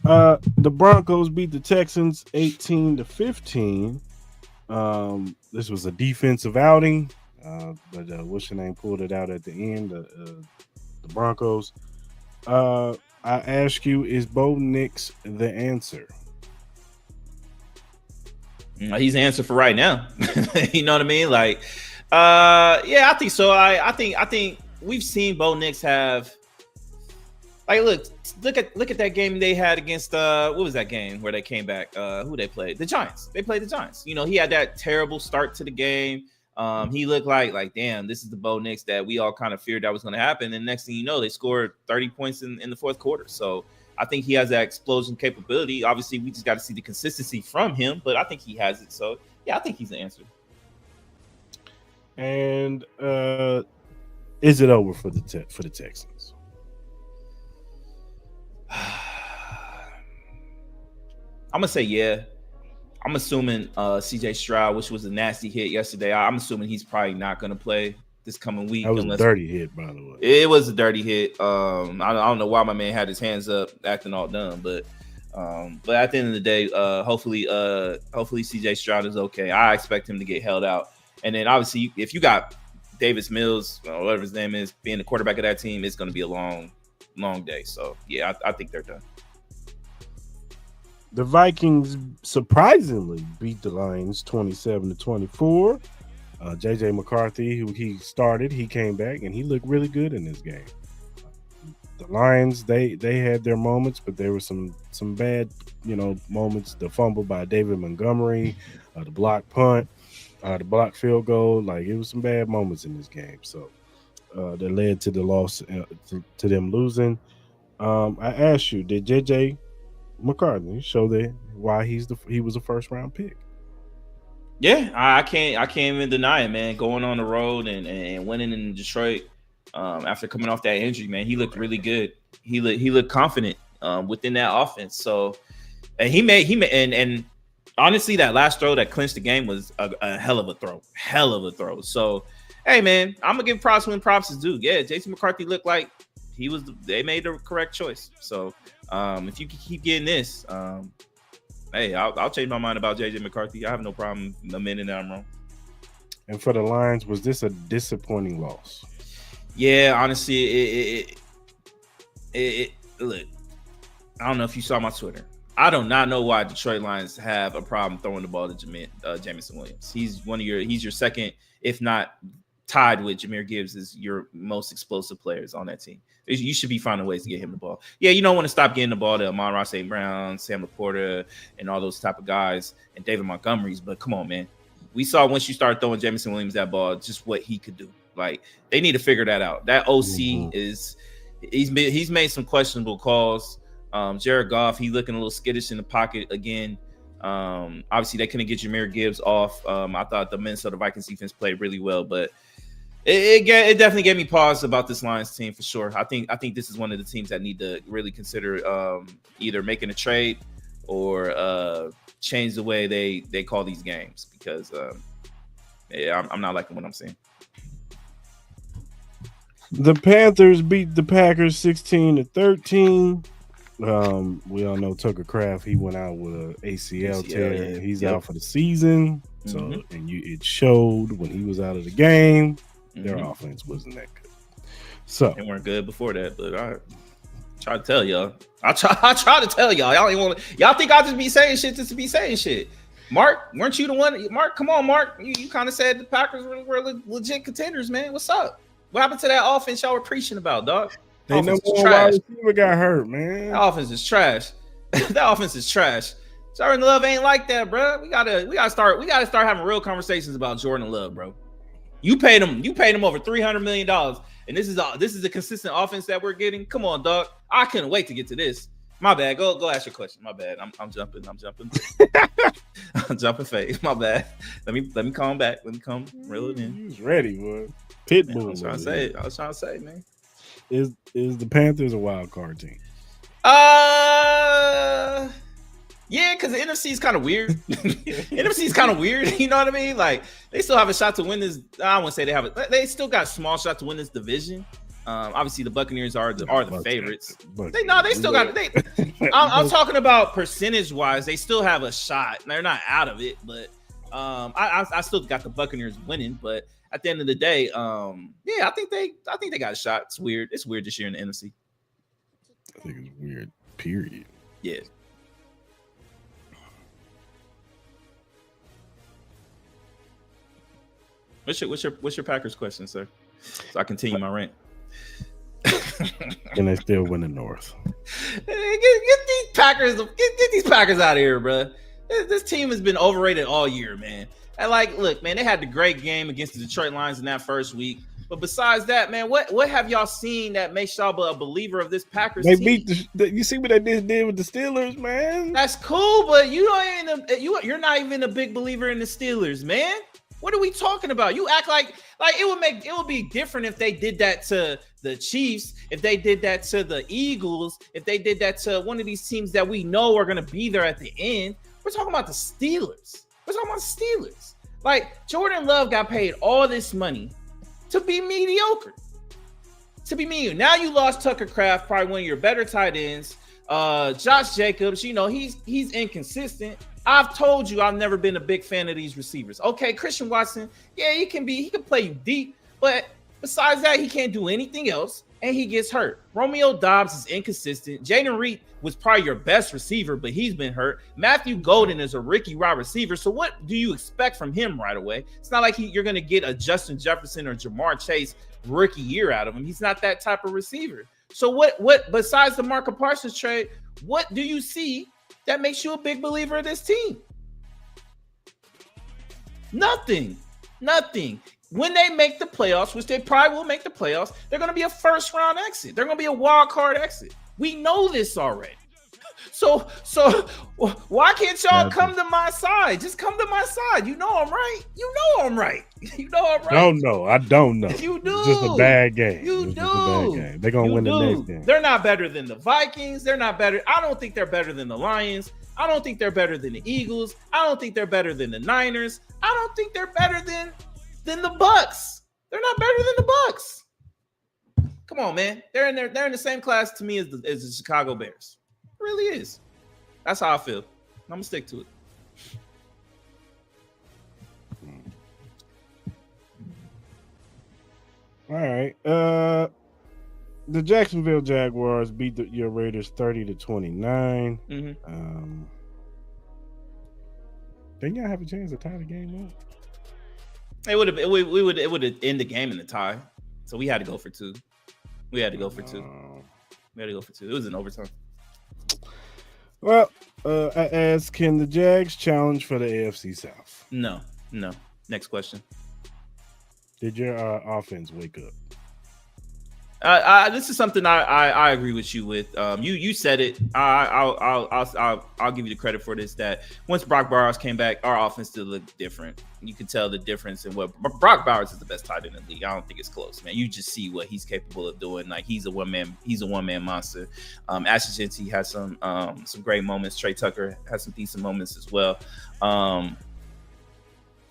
The Broncos beat the Texans 18-15. This was a defensive outing, but what's your name pulled it out at the end. The Broncos. I ask you, is Bo Nix the answer? He's the answer for right now. You know what I mean? Like, yeah, I think so. I think we've seen Bo Nix have. Like, look at that game they had against what was that game where they came back? Who they played? The Giants. They played the Giants. He had that terrible start to the game. He looked like damn, this is the Bo Nix that we all kind of feared that was going to happen. And next thing you know, they scored 30 points in the fourth quarter. So I think he has that explosion capability. Obviously, we just got to see the consistency from him, but I think he has it. So yeah, I think he's the answer. And is it over for the Texans? I'm gonna say yeah. I'm assuming CJ Stroud, which was a nasty hit yesterday. I'm assuming he's probably not gonna play this coming week. That was a dirty hit, by the way. It was a dirty hit. I don't know why my man had his hands up, acting all dumb, but at the end of the day, hopefully CJ Stroud is okay. I expect him to get held out, and then obviously if you got Davis Mills, or whatever his name is, being the quarterback of that team, it's going to be a long day. So yeah, I think they're done. The Vikings surprisingly beat the Lions 27-24. JJ McCarthy, who he started, he came back and he looked really good in this game. The Lions, they had their moments, but there were some bad, moments. The fumble by David Montgomery, the block punt, the block field goal. Like, it was some bad moments in this game. So that led to the loss, to them losing. I asked you, did JJ McCarthy show that why he was a first round pick? Yeah, I can't even deny it, man. Going on the road and winning in Detroit after coming off that injury, man, he looked really good. He looked confident within that offense. So, and he made and honestly, that last throw that clinched the game was a hell of a throw. So, hey, man, I'm gonna give props when props is due. Yeah, Jason McCarthy looked like they made the correct choice. So, if you can keep getting this, hey, I'll change my mind about JJ McCarthy. I have no problem admitting that I'm wrong. And for the Lions, was this a disappointing loss? Yeah, honestly, it look. I don't know if you saw my Twitter. I do not know why Detroit Lions have a problem throwing the ball to Jamison Williams. He's your second, if not tied with Jahmyr Gibbs, as your most explosive players on that team. You should be finding ways to get him the ball. Yeah, you don't want to stop getting the ball to Amon-Ra St. Brown, Sam Laporta, and all those type of guys, and David Montgomery's. But come on, man. We saw once you start throwing Jamison Williams that ball, just what he could do. Like, they need to figure that out. That OC he's made some questionable calls. Jared Goff, he looking a little skittish in the pocket again. Obviously, they couldn't get Jahmyr Gibbs off. I thought the Minnesota Vikings defense played really well, but it definitely gave me pause about this Lions team for sure. I think this is one of the teams that need to really consider either making a trade or change the way they call these games, because I'm not liking what I'm seeing. The Panthers beat the Packers 16-13. We all know Tucker Kraft. He went out with an ACL tear. Yeah. He's out for the season. So, it showed when he was out of the game. Their offense wasn't that good. So they weren't good before that, but I try to tell y'all. I try to tell y'all. Y'all think I'll just be saying shit just to be saying shit. Mark, weren't you the one? Mark, come on, Mark. You kind of said the Packers were legit contenders, man. What's up? What happened to that offense y'all were preaching about, dog? They number one wide receiver got hurt, man. That offense is trash. That offense is trash. Jordan Love ain't like that, bro. We gotta start having real conversations about Jordan Love, bro. You paid him over $300 million, and this is a consistent offense that we're getting. Come on, dog. I couldn't wait to get to this. My bad. Go ask your question. My bad. I'm jumping. I'm jumping fade. My bad. Let me calm back. Let me come reel it in. He was ready, boy. Pitbull. I was trying to say, man. Is the Panthers a wild card team? Yeah, because the NFC is kind of weird. NFC is kind of weird. You know what I mean? Like, they still have a shot to win this. I wouldn't say they have it. They still got a small shot to win this division. Obviously, the Buccaneers are the favorites. They still got it. I'm talking about percentage wise. They still have a shot. They're not out of it, but I still got the Buccaneers winning. But at the end of the day, yeah, I think they got a shot. It's weird. It's weird this year in the NFC. I think it's weird. Period. Yeah. What's your Packers question, sir? So I continue my rant. And they still win the North. Get these Packers out of here, bro. This team has been overrated all year, man. And look, man, they had the great game against the Detroit Lions in that first week. But besides that, man, what have y'all seen that makes y'all a believer of this Packers team? They beat you see what they did with the Steelers, man? That's cool, but you're not even a big believer in the Steelers, man. What are we talking about? You act like it would be different if they did that to the Chiefs, if they did that to the Eagles, if they did that to one of these teams that we know are going to be there at the end. We're talking about the Steelers. We're talking about the Steelers. Like, Jordan Love got paid all this money to be mediocre. Now you lost Tucker Kraft, probably one of your better tight ends. Josh Jacobs, he's inconsistent. I've told you I've never been a big fan of these receivers. Okay, Christian Watson, yeah, he can play you deep, but besides that, he can't do anything else, and he gets hurt. Romeo Doubs is inconsistent. Jaden Reed was probably your best receiver, but he's been hurt. Matthew Golden is a rookie wide receiver, so what do you expect from him right away? It's not like you're going to get a Justin Jefferson or Jamar Chase rookie year out of him. He's not that type of receiver. So what besides the Marcus Parsons trade, what do you see that makes you a big believer of this team? Nothing. When they make the playoffs, which they probably will make the playoffs, they're going to be a first round exit. They're going to be a wild card exit. We know this already. So why can't y'all come to my side? Just come to my side. You know I'm right. Don't know. I don't know. You do. It's just a bad game. You do. They're going to win the next game. They're not better than the Vikings. They're not better. I don't think they're better than the Lions. I don't think they're better than the Eagles. I don't think they're better than the Niners. I don't think they're better than the Bucks. They're not better than the Bucks. Come on, man. They're in the same class to me as the Chicago Bears. It really is. That's how I feel. I'm gonna stick to it. All right. The Jacksonville Jaguars beat your Raiders 30-29. Mm-hmm. Didn't y'all have a chance to tie the game up? It would have end the game in the tie. So we had to go for two. It was in overtime. Well, I asked, can the Jags challenge for the AFC South? No. Next question. Did your offense wake up? This is something I agree with you with. You said it. I'll give you the credit for this. That once Brock Bowers came back, our offense did look different. You could tell the difference in what Brock Bowers is the best tight end in the league. I don't think it's close, man. You just see what he's capable of doing. Like he's a one man monster. Ashton Jeanty has some great moments. Trey Tucker has some decent moments as well.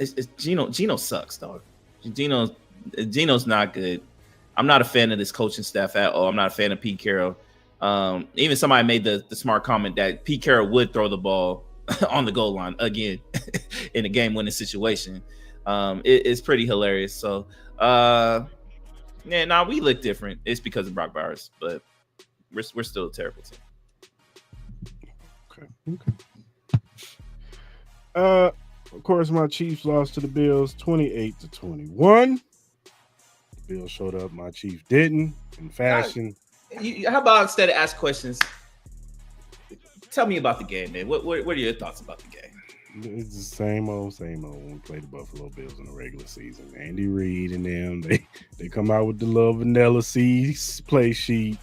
It's Geno sucks, dog. Geno's not good. I'm not a fan of this coaching staff at all. I'm not a fan of Pete Carroll. Even somebody made the smart comment that Pete Carroll would throw the ball on the goal line again in a game-winning situation. It's pretty hilarious. So, we look different. It's because of Brock Bowers, but we're still a terrible team. Okay. Of course, my Chiefs lost to the Bills 28-21. Bill showed up, my Chief didn't in fashion. How about instead of ask questions, tell me about the game, man. What are your thoughts about the game? It's the same old when we played the Buffalo Bills in the regular season. Andy Reid and them, they come out with the little vanilla play sheet.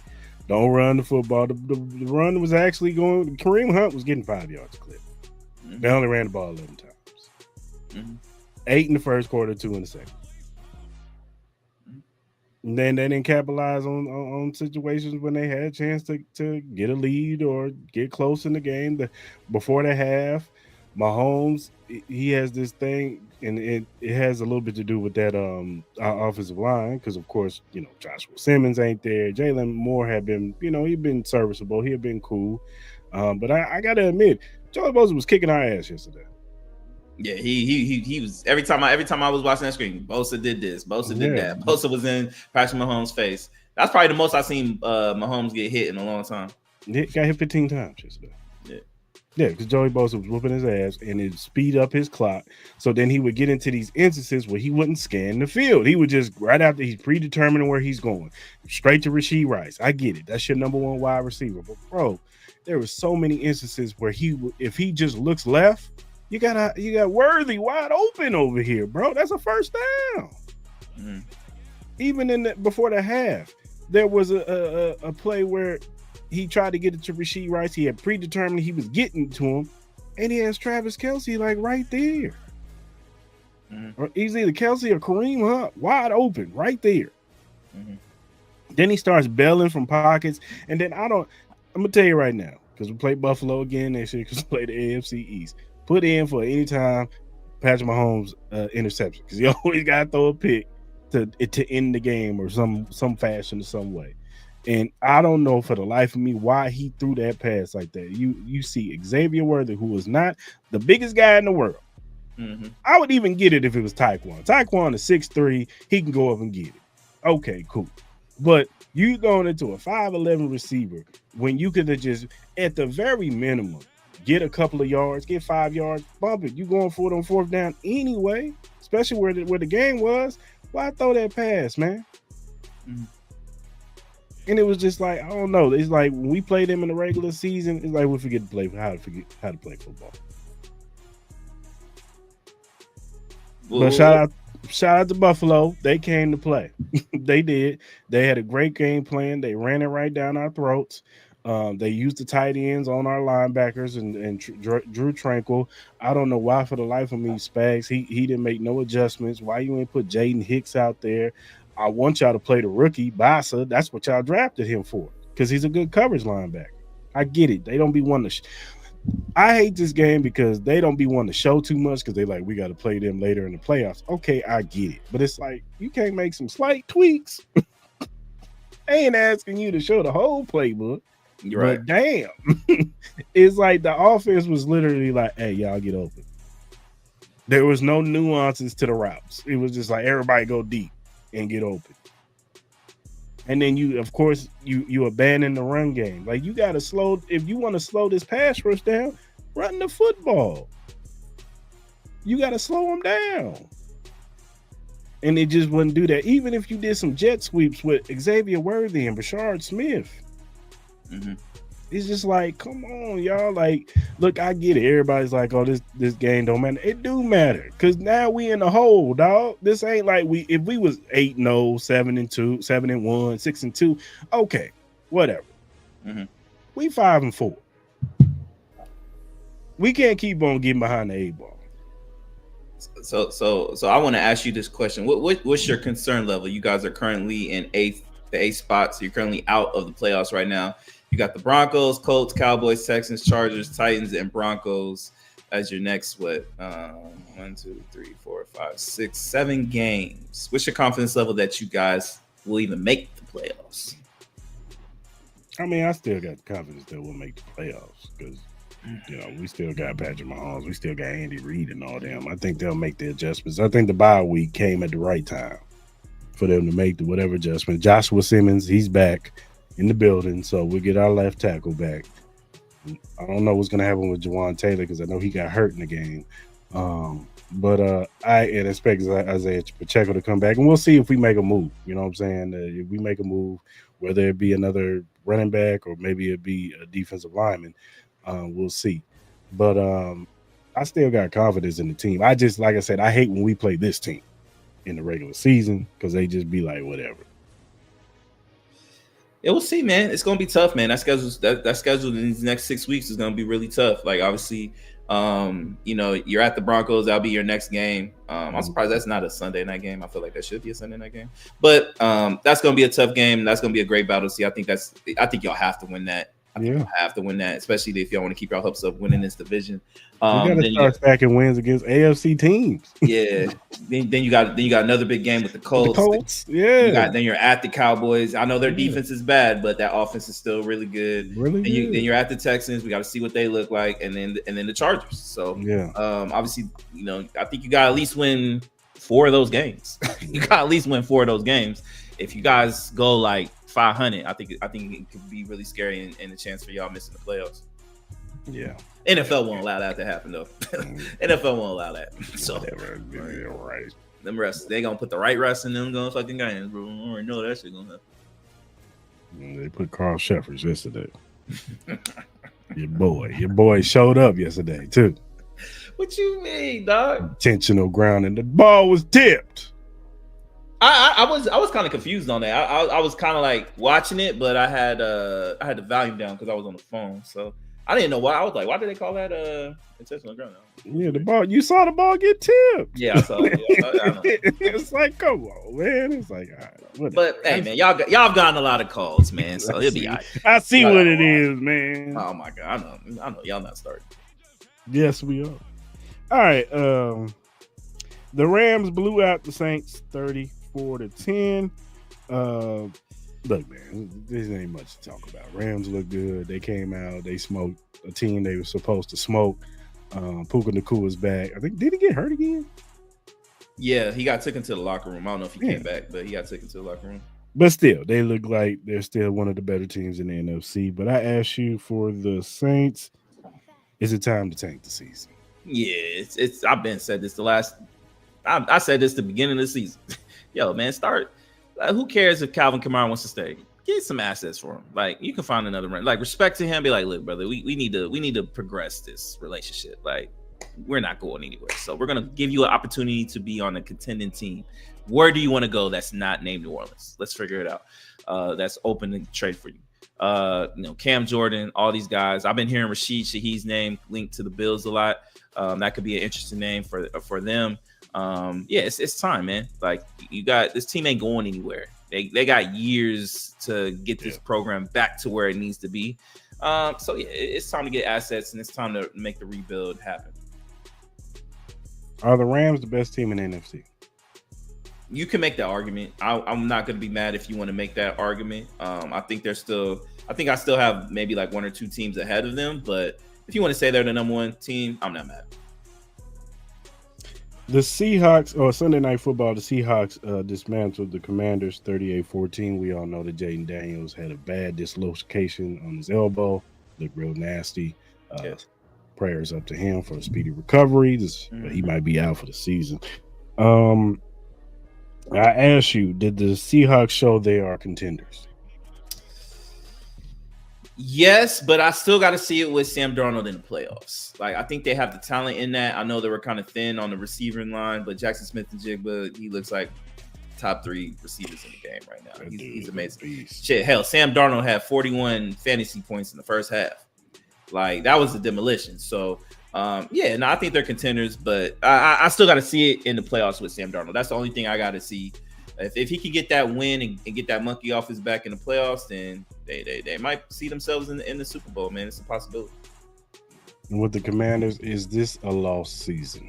Don't run the football. The run was actually going. Kareem Hunt was getting 5 yards a clip. Mm-hmm. They only ran the ball 11 times. Mm-hmm. 8 in the first quarter, 2 in the second. And then they didn't capitalize on situations when they had a chance to get a lead or get close in the game. Before the half, Mahomes, he has this thing, and it has a little bit to do with that offensive line because, of course, Joshua Simmons ain't there. Jalen Moore had been, he'd been serviceable. He had been cool. But I got to admit, Joey Bosa was kicking our ass yesterday. Yeah, he was every time I was watching that screen, Bosa did this, Bosa did that. Bosa was in Patrick Mahomes' face. That's probably the most I've seen Mahomes get hit in a long time. He got hit 15 times yesterday. Yeah, because Joey Bosa was whooping his ass and it speed up his clock. So then he would get into these instances where he wouldn't scan the field. He would just right after he's predetermining where he's going, straight to Rashee Rice. I get it. That's your number one wide receiver. But bro, there were so many instances where if he just looks left. You got Worthy wide open over here, bro. That's a first down. Mm. Even before the half, there was a play where he tried to get it to Rashee Rice. He had predetermined he was getting to him, and he has Travis Kelce like right there. or he's either Kelsey or Kareem Hunt, wide open right there. Then he starts bailing from pockets, and then I'm gonna tell you right now, because we play Buffalo again next year, because we play the AFC East. Put in for any time Patrick Mahomes interception, because he always got to throw a pick to end the game or some fashion or some way. And I don't know for the life of me why he threw that pass like that. You see Xavier Worthy, who was not the biggest guy in the world. I would even get it if it was Taekwon. Taekwon is 6'3", he can go up and get it. Okay, cool. But you going into a 5'11" receiver when you could have just, at the very minimum, get a couple of yards, get 5 yards, bump it. You going for it on fourth down anyway, especially where the game was. Why throw that pass, man? And it was just like, I don't know. It's like when we played them in the regular season, it's like we forget how to play football. But shout out to Buffalo. They came to play. They did. They had a great game plan. They ran it right down our throats. They used the tight ends on our linebackers and Drew Tranquil. I don't know why, for the life of me, Spags, he didn't make no adjustments. Why you ain't put Jaden Hicks out there? I want y'all to play the rookie, Bassa. That's what y'all drafted him for, because he's a good coverage linebacker. I get it. They don't be wanting to I hate this game because they don't be wanting to show too much, because they like, we got to play them later in the playoffs. Okay, I get it. But it's like, you can't make some slight tweaks. I ain't asking you to show the whole playbook. You're right. But damn. It's like the offense was literally like, hey, y'all get open. There was no nuances to the routes. It was just like, everybody go deep and get open. And then you, of course, you abandon the run game. Like, you got to slow, if you want to slow this pass rush down, run the football. You got to slow them down. And it just wouldn't do that. Even if you did some jet sweeps with Xavier Worthy and Rashard Smith. It's just like, come on, y'all. Like, look, I get it. Everybody's like, oh, this game don't matter. It do matter, because now we in the hole, dog. This ain't like if we was 8-0, 7-2, 7-1, 6-2. Okay, whatever. We 5-4. We can't keep on getting behind the 8-ball. So I want to ask you this question. What's your concern level? You guys are currently in the eighth spot, so you're currently out of the playoffs right now. You got the Broncos, Colts, Cowboys, Texans, Chargers, Titans, and Broncos as your next 1, 2, 3, 4, 5, 6, 7 games. What's your confidence level that you guys will even make the playoffs? I mean, I still got confidence that we'll make the playoffs, because we still got Patrick Mahomes, we still got Andy Reid and all them. I think they'll make the adjustments. I think the bye week came at the right time for them to make whatever adjustment. Joshua Simmons, he's back in the building, so we'll get our left tackle back. I don't know what's going to happen with Jawan Taylor, because I know he got hurt in the game. But I expect Isaiah Pacheco to come back, and we'll see if we make a move. You know what I'm saying? If we make a move, whether it be another running back or maybe it be a defensive lineman, we'll see. But I still got confidence in the team. I just, like I said, I hate when we play this team in the regular season, because they just be like, whatever. Yeah, we'll see, man. It's gonna be tough, man. That schedule in these next 6 weeks is gonna be really tough. Like, obviously, you're at the Broncos. That'll be your next game. I'm surprised that's not a Sunday night game. I feel like that should be a Sunday night game. But that's gonna be a tough game. That's gonna be a great battle to see. I think y'all have to win that. You'll have to win that, especially if y'all want to keep your hopes up winning this division. We gotta start stacking wins against AFC teams. Yeah. then you got another big game with the Colts. Yeah. Then you're at the Cowboys. I know their defense is bad, but that offense is still really good. Then you're at the Texans. We got to see what they look like, and then the Chargers. So obviously, I think you got to at least win 4 of those games. You got to at least win 4 of those games. If you guys go like 500, I think it could be really scary and a chance for y'all missing the playoffs. Yeah. NFL won't allow that to happen, though. NFL won't allow that. So, right. Them refs, they gonna put the right refs in them going fucking games, bro. I already know that shit gonna happen. They put Carl Sheffers yesterday. Your boy showed up yesterday too. What you mean, dog? Intentional grounding. The ball was tipped. I was kind of confused on that. I was kind of like watching it, but I had the volume down because I was on the phone. So I didn't know why. I was like, why did they call that intentional ground? Yeah, the ball. You saw the ball get tipped. Yeah, I saw it. Yeah, I know. It's like, come on, man. It's like, all right, whatever. But hey, man, y'all have gotten a lot of calls, man. So it'll be all right. I see what it is, man. Oh my god, I know. Y'all not starting. Yes, we are. All right. The Rams blew out the Saints 34-10. Look, man, this ain't much to talk about. Rams look good. They came out. They smoked a team they were supposed to smoke. Puka Nakua's back. I think, did he get hurt again? Yeah, he got taken to the locker room. I don't know if he came back, but he got taken to the locker room. But still, they look like they're still one of the better teams in the NFC. But I ask you, for the Saints, is it time to tank the season? Yeah, it's. I've been said this I said this the beginning of the season. Yo, man, start. Who cares if Calvin Kamara wants to stay? Get some assets for him. Like, you can find another run. Like, respect to him. Be like, look, brother, we need to progress this relationship. Like, we're not going anywhere. So we're gonna give you an opportunity to be on a contending team. Where do you want to go? That's not named New Orleans. Let's figure it out. That's open to trade for you. Cam Jordan, all these guys. I've been hearing Rashid Shaheed's name linked to the Bills a lot. That could be an interesting name for them. It's time, man. Like, you got this team ain't going anywhere. They got years to get this program back to where it needs to be. It's time to get assets and it's time to make the rebuild happen. Are the Rams the best team in the NFC? You can make that argument. I'm not going to be mad if you want to make that argument. I think I still have maybe like one or two teams ahead of them, but if you want to say they're the number one team, I'm not mad. The Seahawks, or Sunday Night Football, the Seahawks dismantled the Commanders 38-14. We all know that Jaden Daniels had a bad dislocation on his elbow. Looked real nasty. Prayers up to him for a speedy recovery. He might be out for the season. I asked you, did the Seahawks show they are contenders? Yes, but I still got to see it with Sam Darnold in the playoffs. Like, I think they have the talent in that. I know they were kind of thin on the receiving line, but Jackson Smith and Jigba, he looks like top 3 receivers in the game right now. He's amazing. Shit, hell, Sam Darnold had 41 fantasy points in the first half. Like, that was a demolition. So, I think they're contenders, but I still got to see it in the playoffs with Sam Darnold. That's the only thing I got to see. If he can get that win and get that monkey off his back in the playoffs, then they might see themselves in the Super Bowl, man. It's a possibility. And with the Commanders, is this a lost season?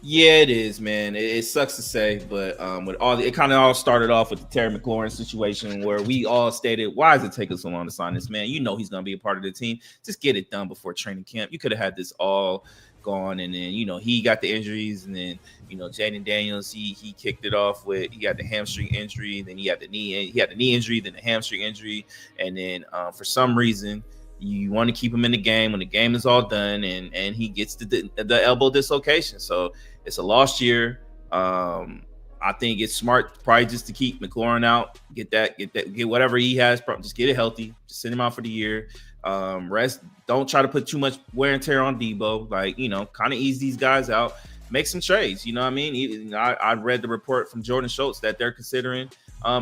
Yeah, it is, man. It sucks to say, but with it kind of all started off with the Terry McLaurin situation where we all stated, why does it take us so long to sign this man? You know he's going to be a part of the team. Just get it done before training camp. You could have had this all gone, and then he got the injuries, and then Jaden Daniels he kicked it off with he got the hamstring injury, then he had the knee injury, then the hamstring injury, and then for some reason you want to keep him in the game when the game is all done, and he gets the elbow dislocation. So it's a lost year. I think it's smart probably just to keep McLaurin out, get whatever he has, just get it healthy, just send him out for the year. Rest. Don't try to put too much wear and tear on Debo. Like, kind of ease these guys out. Make some trades. You know what I mean? I read the report from Jordan Schultz that they're considering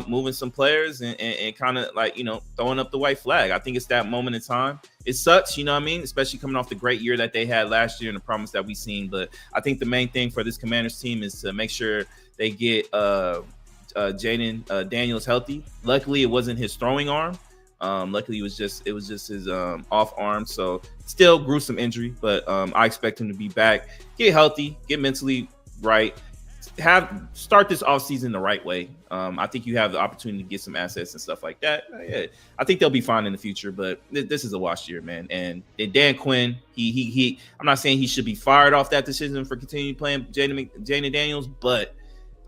moving some players and kind of like, throwing up the white flag. I think it's that moment in time. It sucks, you know what I mean? Especially coming off the great year that they had last year and the promise that we've seen. But I think the main thing for this Commanders team is to make sure they get Jaden Daniels healthy. Luckily, it wasn't his throwing arm. Luckily, it was just his off arm. So still gruesome injury, but I expect him to be back, get healthy, get mentally right, start this offseason the right way. I think you have the opportunity to get some assets and stuff like that. Yeah, I think they'll be fine in the future, but this is a washed year, man. And Dan Quinn, he I'm not saying he should be fired off that decision for continuing playing Jaden Daniels, but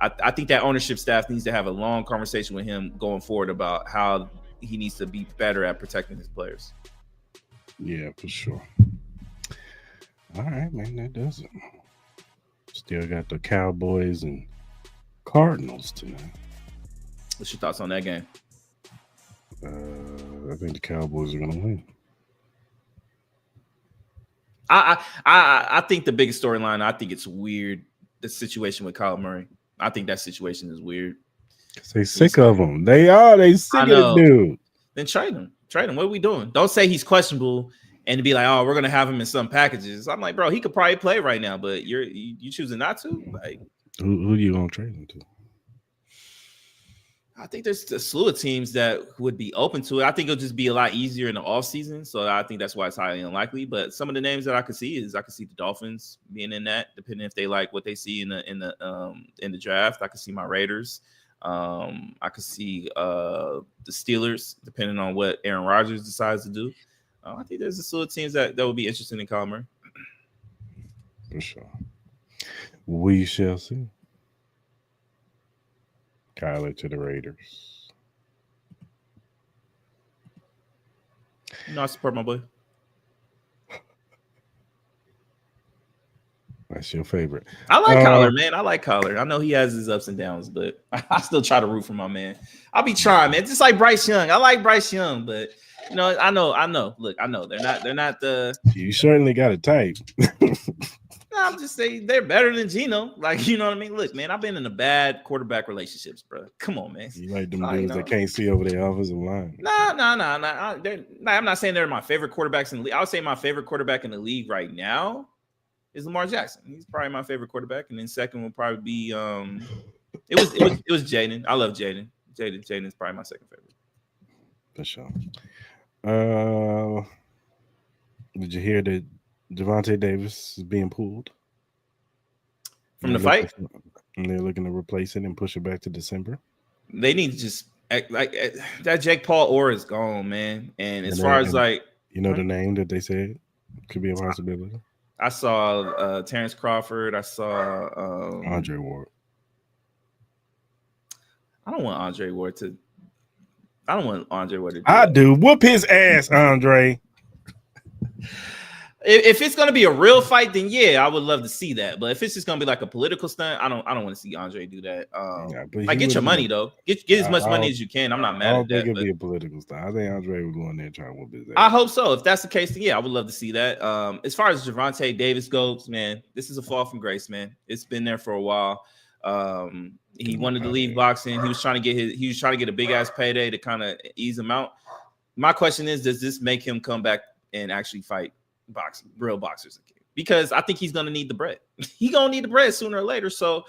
I think that ownership staff needs to have a long conversation with him going forward about how he needs to be better at protecting his players. Yeah, for sure. All right, man, that does it. Still got the Cowboys and Cardinals tonight. What's your thoughts on that game? I think the Cowboys are going to win. I think the biggest storyline, I think it's weird, the situation with Kyle Murray. I think that situation is weird. They sick of him. They sick of the dude. Then trade him. What are we doing? Don't say he's questionable and to be like, oh, we're gonna have him in some packages. I'm like, bro, he could probably play right now, but you choosing not to. Like, who you gonna trade him to? I think there's a slew of teams that would be open to it. I think it'll just be a lot easier in the offseason. So I think that's why it's highly unlikely. But some of the names that I could see the Dolphins being in that, depending if they like what they see in the draft. I could see my Raiders. I could see the Steelers, depending on what Aaron Rodgers decides to do. I think there's a slew of teams that would be interested in Kyler Murray. For sure. We shall see. Kyler to the Raiders. I support my boy. That's your favorite. I like Kyler, man. I like Kyler. I know he has his ups and downs, but I still try to root for my man. I'll be trying, man. Just like Bryce Young. I like Bryce Young, but I know. Look, I know they're not the. You certainly got a type. I'm just saying they're better than Geno. Like, you know what I mean? Look, man, I've been in a bad quarterback relationships, bro. Come on, man. You like them dudes that can't see over their offensive line. No. I'm not saying they're my favorite quarterbacks in the league. I would say my favorite quarterback in the league right now is Lamar Jackson. He's probably my favorite quarterback, and then second would probably be it was Jaden. I love Jaden. Jaden is probably my second favorite. For sure. Did you hear that Javonte Davis is being pulled from the fight? And they're looking to replace it and push it back to December. They need to just act like that. Jake Paul aura is gone, man. And as far as like, the name that they said could be a possibility. I saw Terrence Crawford. I saw Andre Ward. I don't want Andre Ward to. I do. Whoop his ass, Andre. If it's gonna be a real fight, then yeah, I would love to see that. But if it's just gonna be like a political stunt, I don't want to see Andre do that. Like, get your money though. Get as much money as you can. I'm not mad at that. I don't think it'd be a political stunt. I think Andre would go in there and try to whoop his ass. I hope so. If that's the case, then yeah, I would love to see that. As far as Javonte Davis goes, man, this is a fall from grace, man. It's been there for a while. He wanted to leave boxing. He was trying to get a big ass payday to kind of ease him out. My question is, does this make him come back and actually fight real boxers again? Because I think he's gonna need the bread. He gonna need the bread sooner or later. So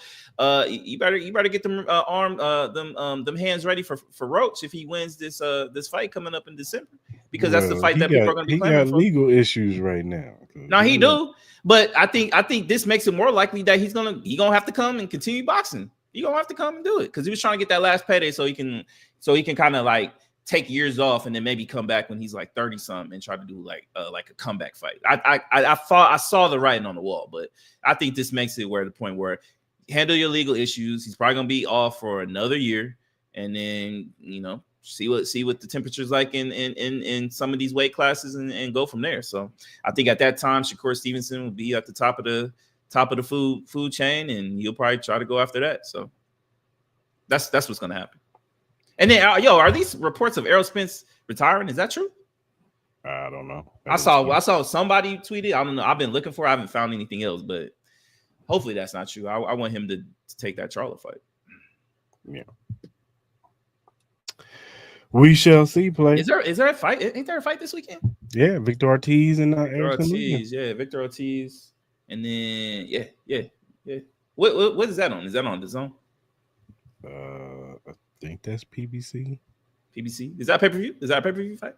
you better get them them hands ready for Roach if he wins this fight coming up in December. Because that's the fight that people are gonna be playing. He got legal issues right now. No, he do. But I think this makes it more likely that he's gonna have to come and continue boxing. He's gonna have to come and do it because he was trying to get that last payday so he can kind of like take years off and then maybe come back when he's like 30 something and try to do like a comeback fight. I saw the writing on the wall, but I think this makes it the point where handle your legal issues. He's probably gonna be off for another year, and then see what the temperature's like in some of these weight classes and go from there. So I think at that time Shakur Stevenson will be at the top of the food chain, and he'll probably try to go after that. So that's what's gonna happen. And then, are these reports of Errol Spence retiring? Is that true? I don't know. I saw somebody tweet it. I don't know. I've been looking for it. I haven't found anything else, but hopefully that's not true. I want him to take that Charlo fight. Yeah. We shall see. Play. Is there a fight? Ain't there a fight this weekend? Yeah, Victor Ortiz and Victor Ortiz, and then yeah. What is that on? Is that on DAZN? I think that's PBC. PBC? Is that pay-per-view? Is that a pay-per-view fight?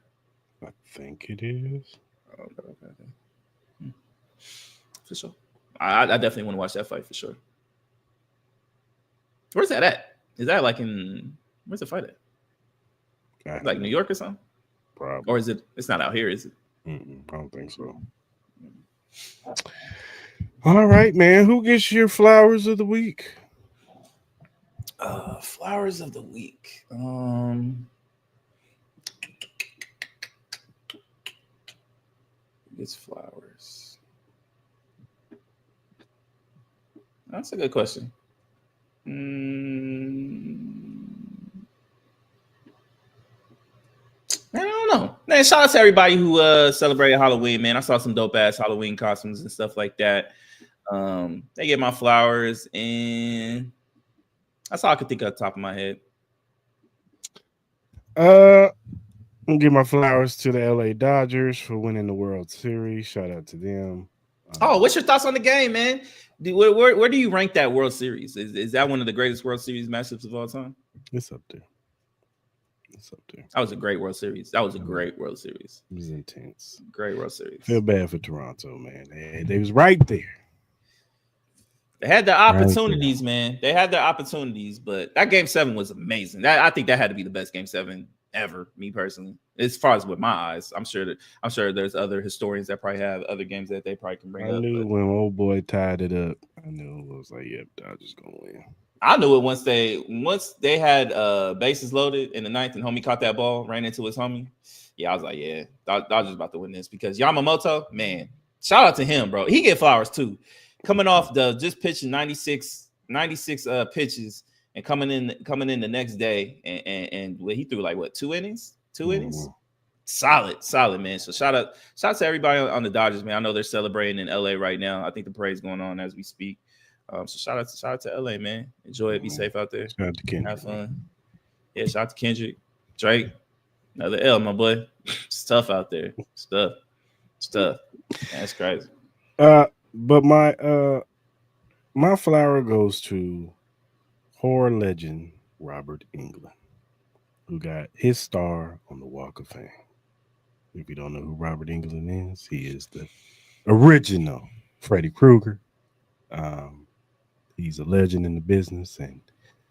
I think it is. Okay. For sure. I definitely want to watch that fight for sure. Where's that at? Is that like where's the fight at? Like New York or something? Probably. Or is it? It's not out here, is it? I don't think so. All right, man. Who gets your flowers of the week? Flowers of the week. It's flowers. That's a good question. I don't know. Man, shout out to everybody who celebrated Halloween, man. I saw some dope ass Halloween costumes and stuff like that. They get my flowers, and that's all I could think of the top of my head. I'll give my flowers to the LA Dodgers for winning the World Series. Shout out to them. Oh, what's your thoughts on the game, man? Where do you rank that World Series? Is that one of the greatest World Series matchups of all time? It's up there. It's up there. That was a great World Series. That was a great World Series. It was intense. Great World Series. Feel bad for Toronto, man. They was right there. They had their opportunities, man. They had their opportunities, but that Game 7 was amazing. I think that had to be the best Game 7 ever, me personally. As far as with my eyes, I'm sure there's other historians that probably have other games that they probably can bring up. I knew when old boy tied it up. I knew it was like, yep, Dodgers gonna win. I knew it once they had bases loaded in the ninth and homie caught that ball, ran into his homie. Yeah, I was like, yeah, Dodgers about to win this because Yamamoto, man, shout out to him, bro. He get flowers too. Coming off just pitching 96 pitches and coming in the next day and he threw like what 2 innings? 2 innings? Solid, man. So shout out to everybody on the Dodgers, man. I know they're celebrating in LA right now. I think the parade's going on as we speak. So shout out to LA, man. Enjoy it. Be safe out there. Shout out to Kendrick. Have fun. Yeah, shout out to Kendrick. Drake. Another L, my boy. It's tough out there. Stuff. That's crazy. But my flower goes to horror legend Robert Englund, who got his star on the Walk of Fame. If you don't know who Robert Englund is, he is the original Freddy Krueger. He's a legend in the business, and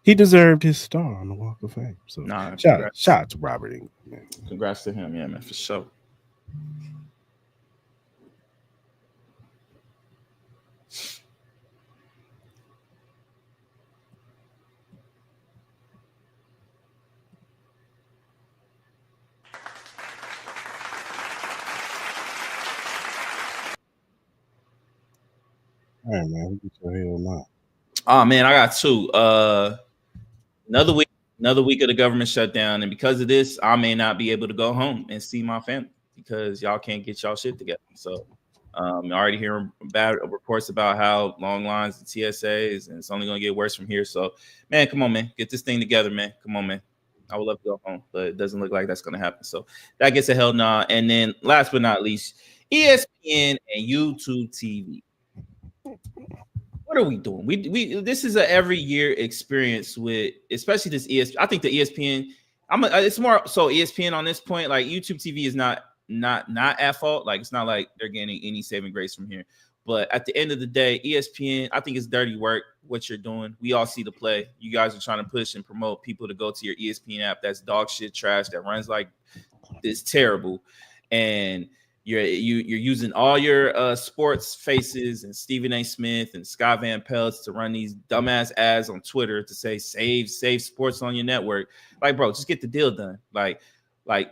he deserved his star on the Walk of Fame. So shout out to Robert Englund, man. Congrats to him, yeah, man, for sure. All right, man. Who gets your hell now? Oh man, I got 2. Another week of the government shutdown, and because of this, I may not be able to go home and see my family because y'all can't get y'all shit together. So I'm already hearing bad reports about how long lines and TSAs, and it's only gonna get worse from here. So man, come on, man, get this thing together, man. Come on, man. I would love to go home, but it doesn't look like that's gonna happen. So that gets a hell nah. And then last but not least, ESPN and YouTube TV. What are we doing? We this is a every year experience with, especially this ESPN. I think the ESPN. It's more so ESPN on this point. Like YouTube TV is not at fault. Like it's not like they're getting any saving grace from here. But at the end of the day, ESPN, I think it's dirty work what you're doing. We all see the play. You guys are trying to push and promote people to go to your ESPN app. That's dog shit trash that runs like it's terrible, and you're using all your sports faces and Stephen A. Smith and Scott Van Pelt to run these dumbass ads on Twitter to say save sports on your network. Like, bro, just get the deal done. Like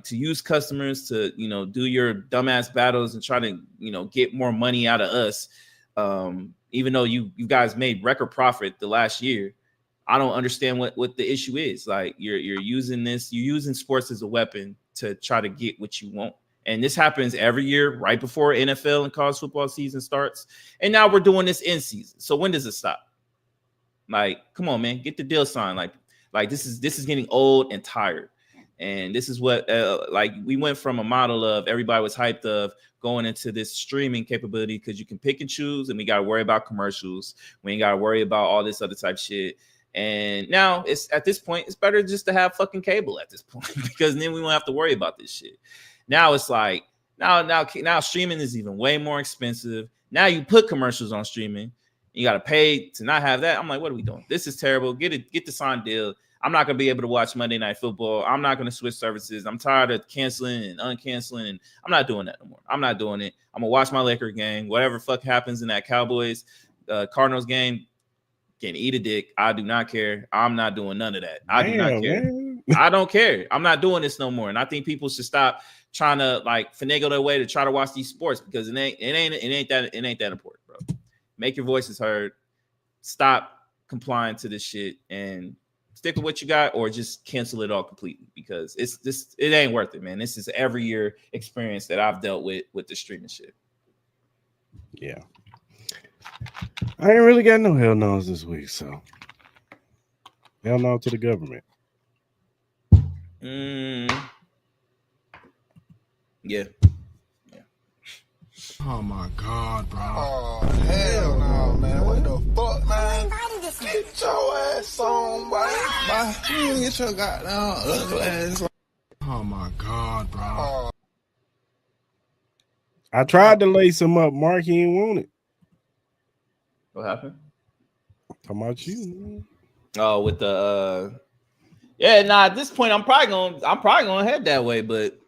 to use customers to do your dumbass battles and try to get more money out of us. Even though you guys made record profit the last year, I don't understand what the issue is. Like you're using sports as a weapon to try to get what you want. And this happens every year right before NFL and college football season starts. And now we're doing this in season. So when does it stop? Like, come on, man, get the deal signed. Like this is getting old and tired. And this is what we went from a model of everybody was hyped of going into this streaming capability because you can pick and choose, and we got to worry about commercials. We ain't got to worry about all this other type shit. And now it's at this point, it's better just to have fucking cable at this point because then we won't have to worry about this shit. Now it's like now streaming is even way more expensive. Now you put commercials on streaming, you got to pay to not have that. I'm like, what are we doing? This is terrible. Get the signed deal. I'm not going to be able to watch Monday Night Football. I'm not going to switch services. I'm tired of canceling and uncanceling, and I'm not doing that no more. I'm not doing it. I'm going to watch my Laker game. Whatever fuck happens in that Cowboys Cardinals game, can eat a dick. I do not care. I'm not doing none of that. I do not care. Man. I don't care. I'm not doing this no more. And I think people should stop trying to finagle their way to try to watch these sports because it ain't that important, bro. Make your voices heard. Stop complying to this shit and stick with what you got, or just cancel it all completely because it ain't worth it, man. This is every year experience that I've dealt with the streaming shit. Yeah. I ain't really got no hell no's this week, so hell no to the government. Yeah. Oh my God, bro. Oh, hell no, man. What the fuck, man? Get your ass on, boy. You get your goddamn ugly ass on. Oh my God, bro. I tried to lace him up, Mark. He didn't want it. What happened? Talking about you, man. Oh, with the yeah, nah, at this point I'm probably gonna head that way, but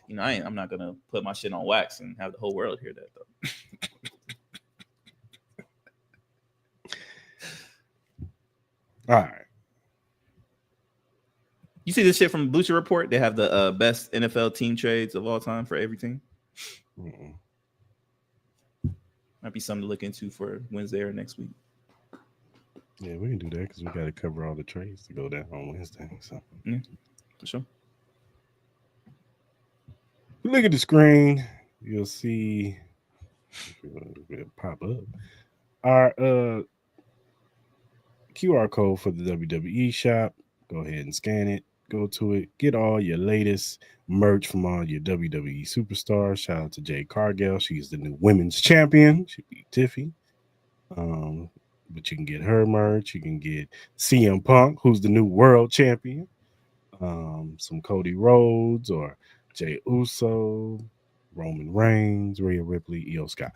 I'm not gonna put my shit on wax and have the whole world hear that though. All right. You see this shit from Bleacher Report? They have the best NFL team trades of all time for every team. Might be something to look into for Wednesday or next week. Yeah, we can do that because we got to cover all the trades to go down on Wednesday. So yeah, for sure. Look at the screen. You'll see it'll pop up our QR code for the WWE shop. Go ahead and scan it. Go to it. Get all your latest merch from all your WWE superstars. Shout out to Jade Cargill. She's the new women's champion. She beat Tiffy. But you can get her merch. You can get CM Punk, who's the new world champion. Some Cody Rhodes or Jey Uso, Roman Reigns, Rhea Ripley, Io Sky.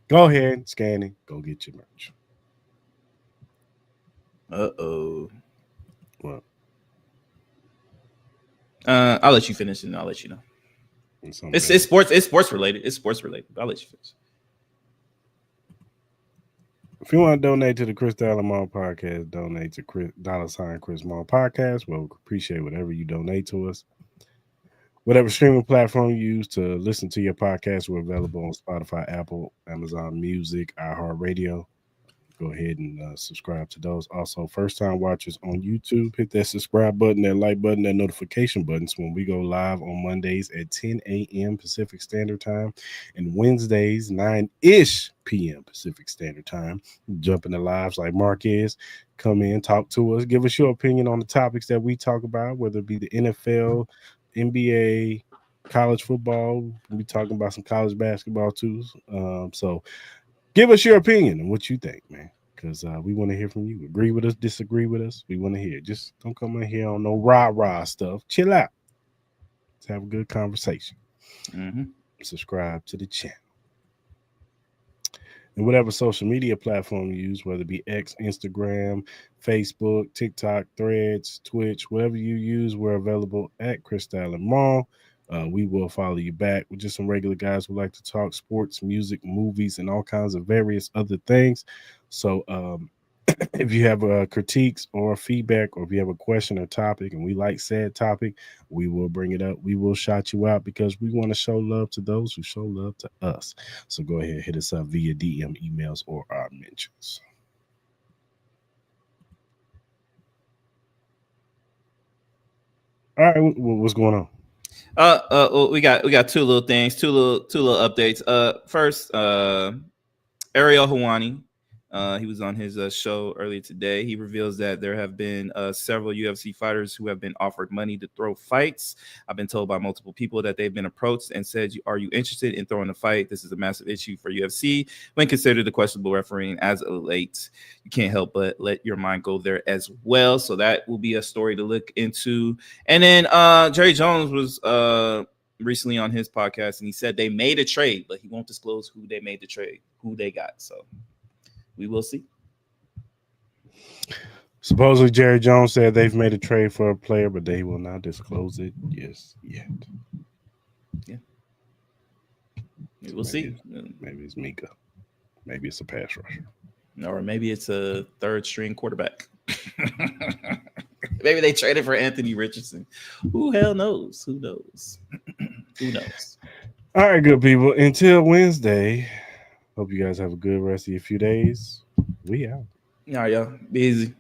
Go ahead, scan it. Go get your merch. Uh-oh. What? I'll let you finish and I'll let you know. It's sports related. It's sports related. I'll let you finish. If you want to donate to the Cris Style Mal podcast, donate to Chris Mal podcast. We'll appreciate whatever you donate to us. Whatever streaming platform you use to listen to your podcast, we're available on Spotify, Apple, Amazon Music, iHeartRadio. Go ahead and subscribe to those. Also, first-time watchers on YouTube, hit that subscribe button, that like button, that notification button. So when we go live on Mondays at 10 a.m. Pacific Standard Time and Wednesdays, 9-ish p.m. Pacific Standard Time, jump in the lives like Mark is. Come in, talk to us. Give us your opinion on the topics that we talk about, whether it be the NFL, NBA, college football. We'll be talking about some college basketball, too. So give us your opinion and what you think, man, because we want to hear from you. Agree with us, disagree with us. We want to hear. Just don't come in here on no rah-rah stuff. Chill out. Let's have a good conversation. Subscribe to the channel. And whatever social media platform you use, whether it be X, Instagram, Facebook, TikTok, Threads, Twitch, whatever you use, we're available at Cris Style Mal. We will follow you back. We're just some regular guys who like to talk sports, music, movies, and all kinds of various other things. So if you have critiques or feedback, or if you have a question or topic and we like said topic, we will bring it up. We will shout you out because we want to show love to those who show love to us. So go ahead, hit us up via DM, emails, or our mentions. All right, what's going on? Well, we got two little things, two little updates. First, Ariel Helwani, he was on his show earlier today. He reveals that there have been several UFC fighters who have been offered money to throw fights. I've been told by multiple people that they've been approached and said, "Are you interested in throwing a fight? This is a massive issue for UFC when considered the questionable refereeing as of late." You can't help but let your mind go there as well. So that will be a story to look into. And then Jerry Jones was recently on his podcast, and he said they made a trade, but he won't disclose who they made the trade, who they got. So we will see. Supposedly, Jerry Jones said they've made a trade for a player, but they will not disclose it yet. Yeah. We'll see. Maybe it's Mika. Maybe it's a pass rusher. Or maybe it's a third string quarterback. Maybe they traded for Anthony Richardson. Who hell knows? Who knows? Who knows? All right, good people. Until Wednesday, hope you guys have a good rest of your few days. We out. All right, y'all. Be easy.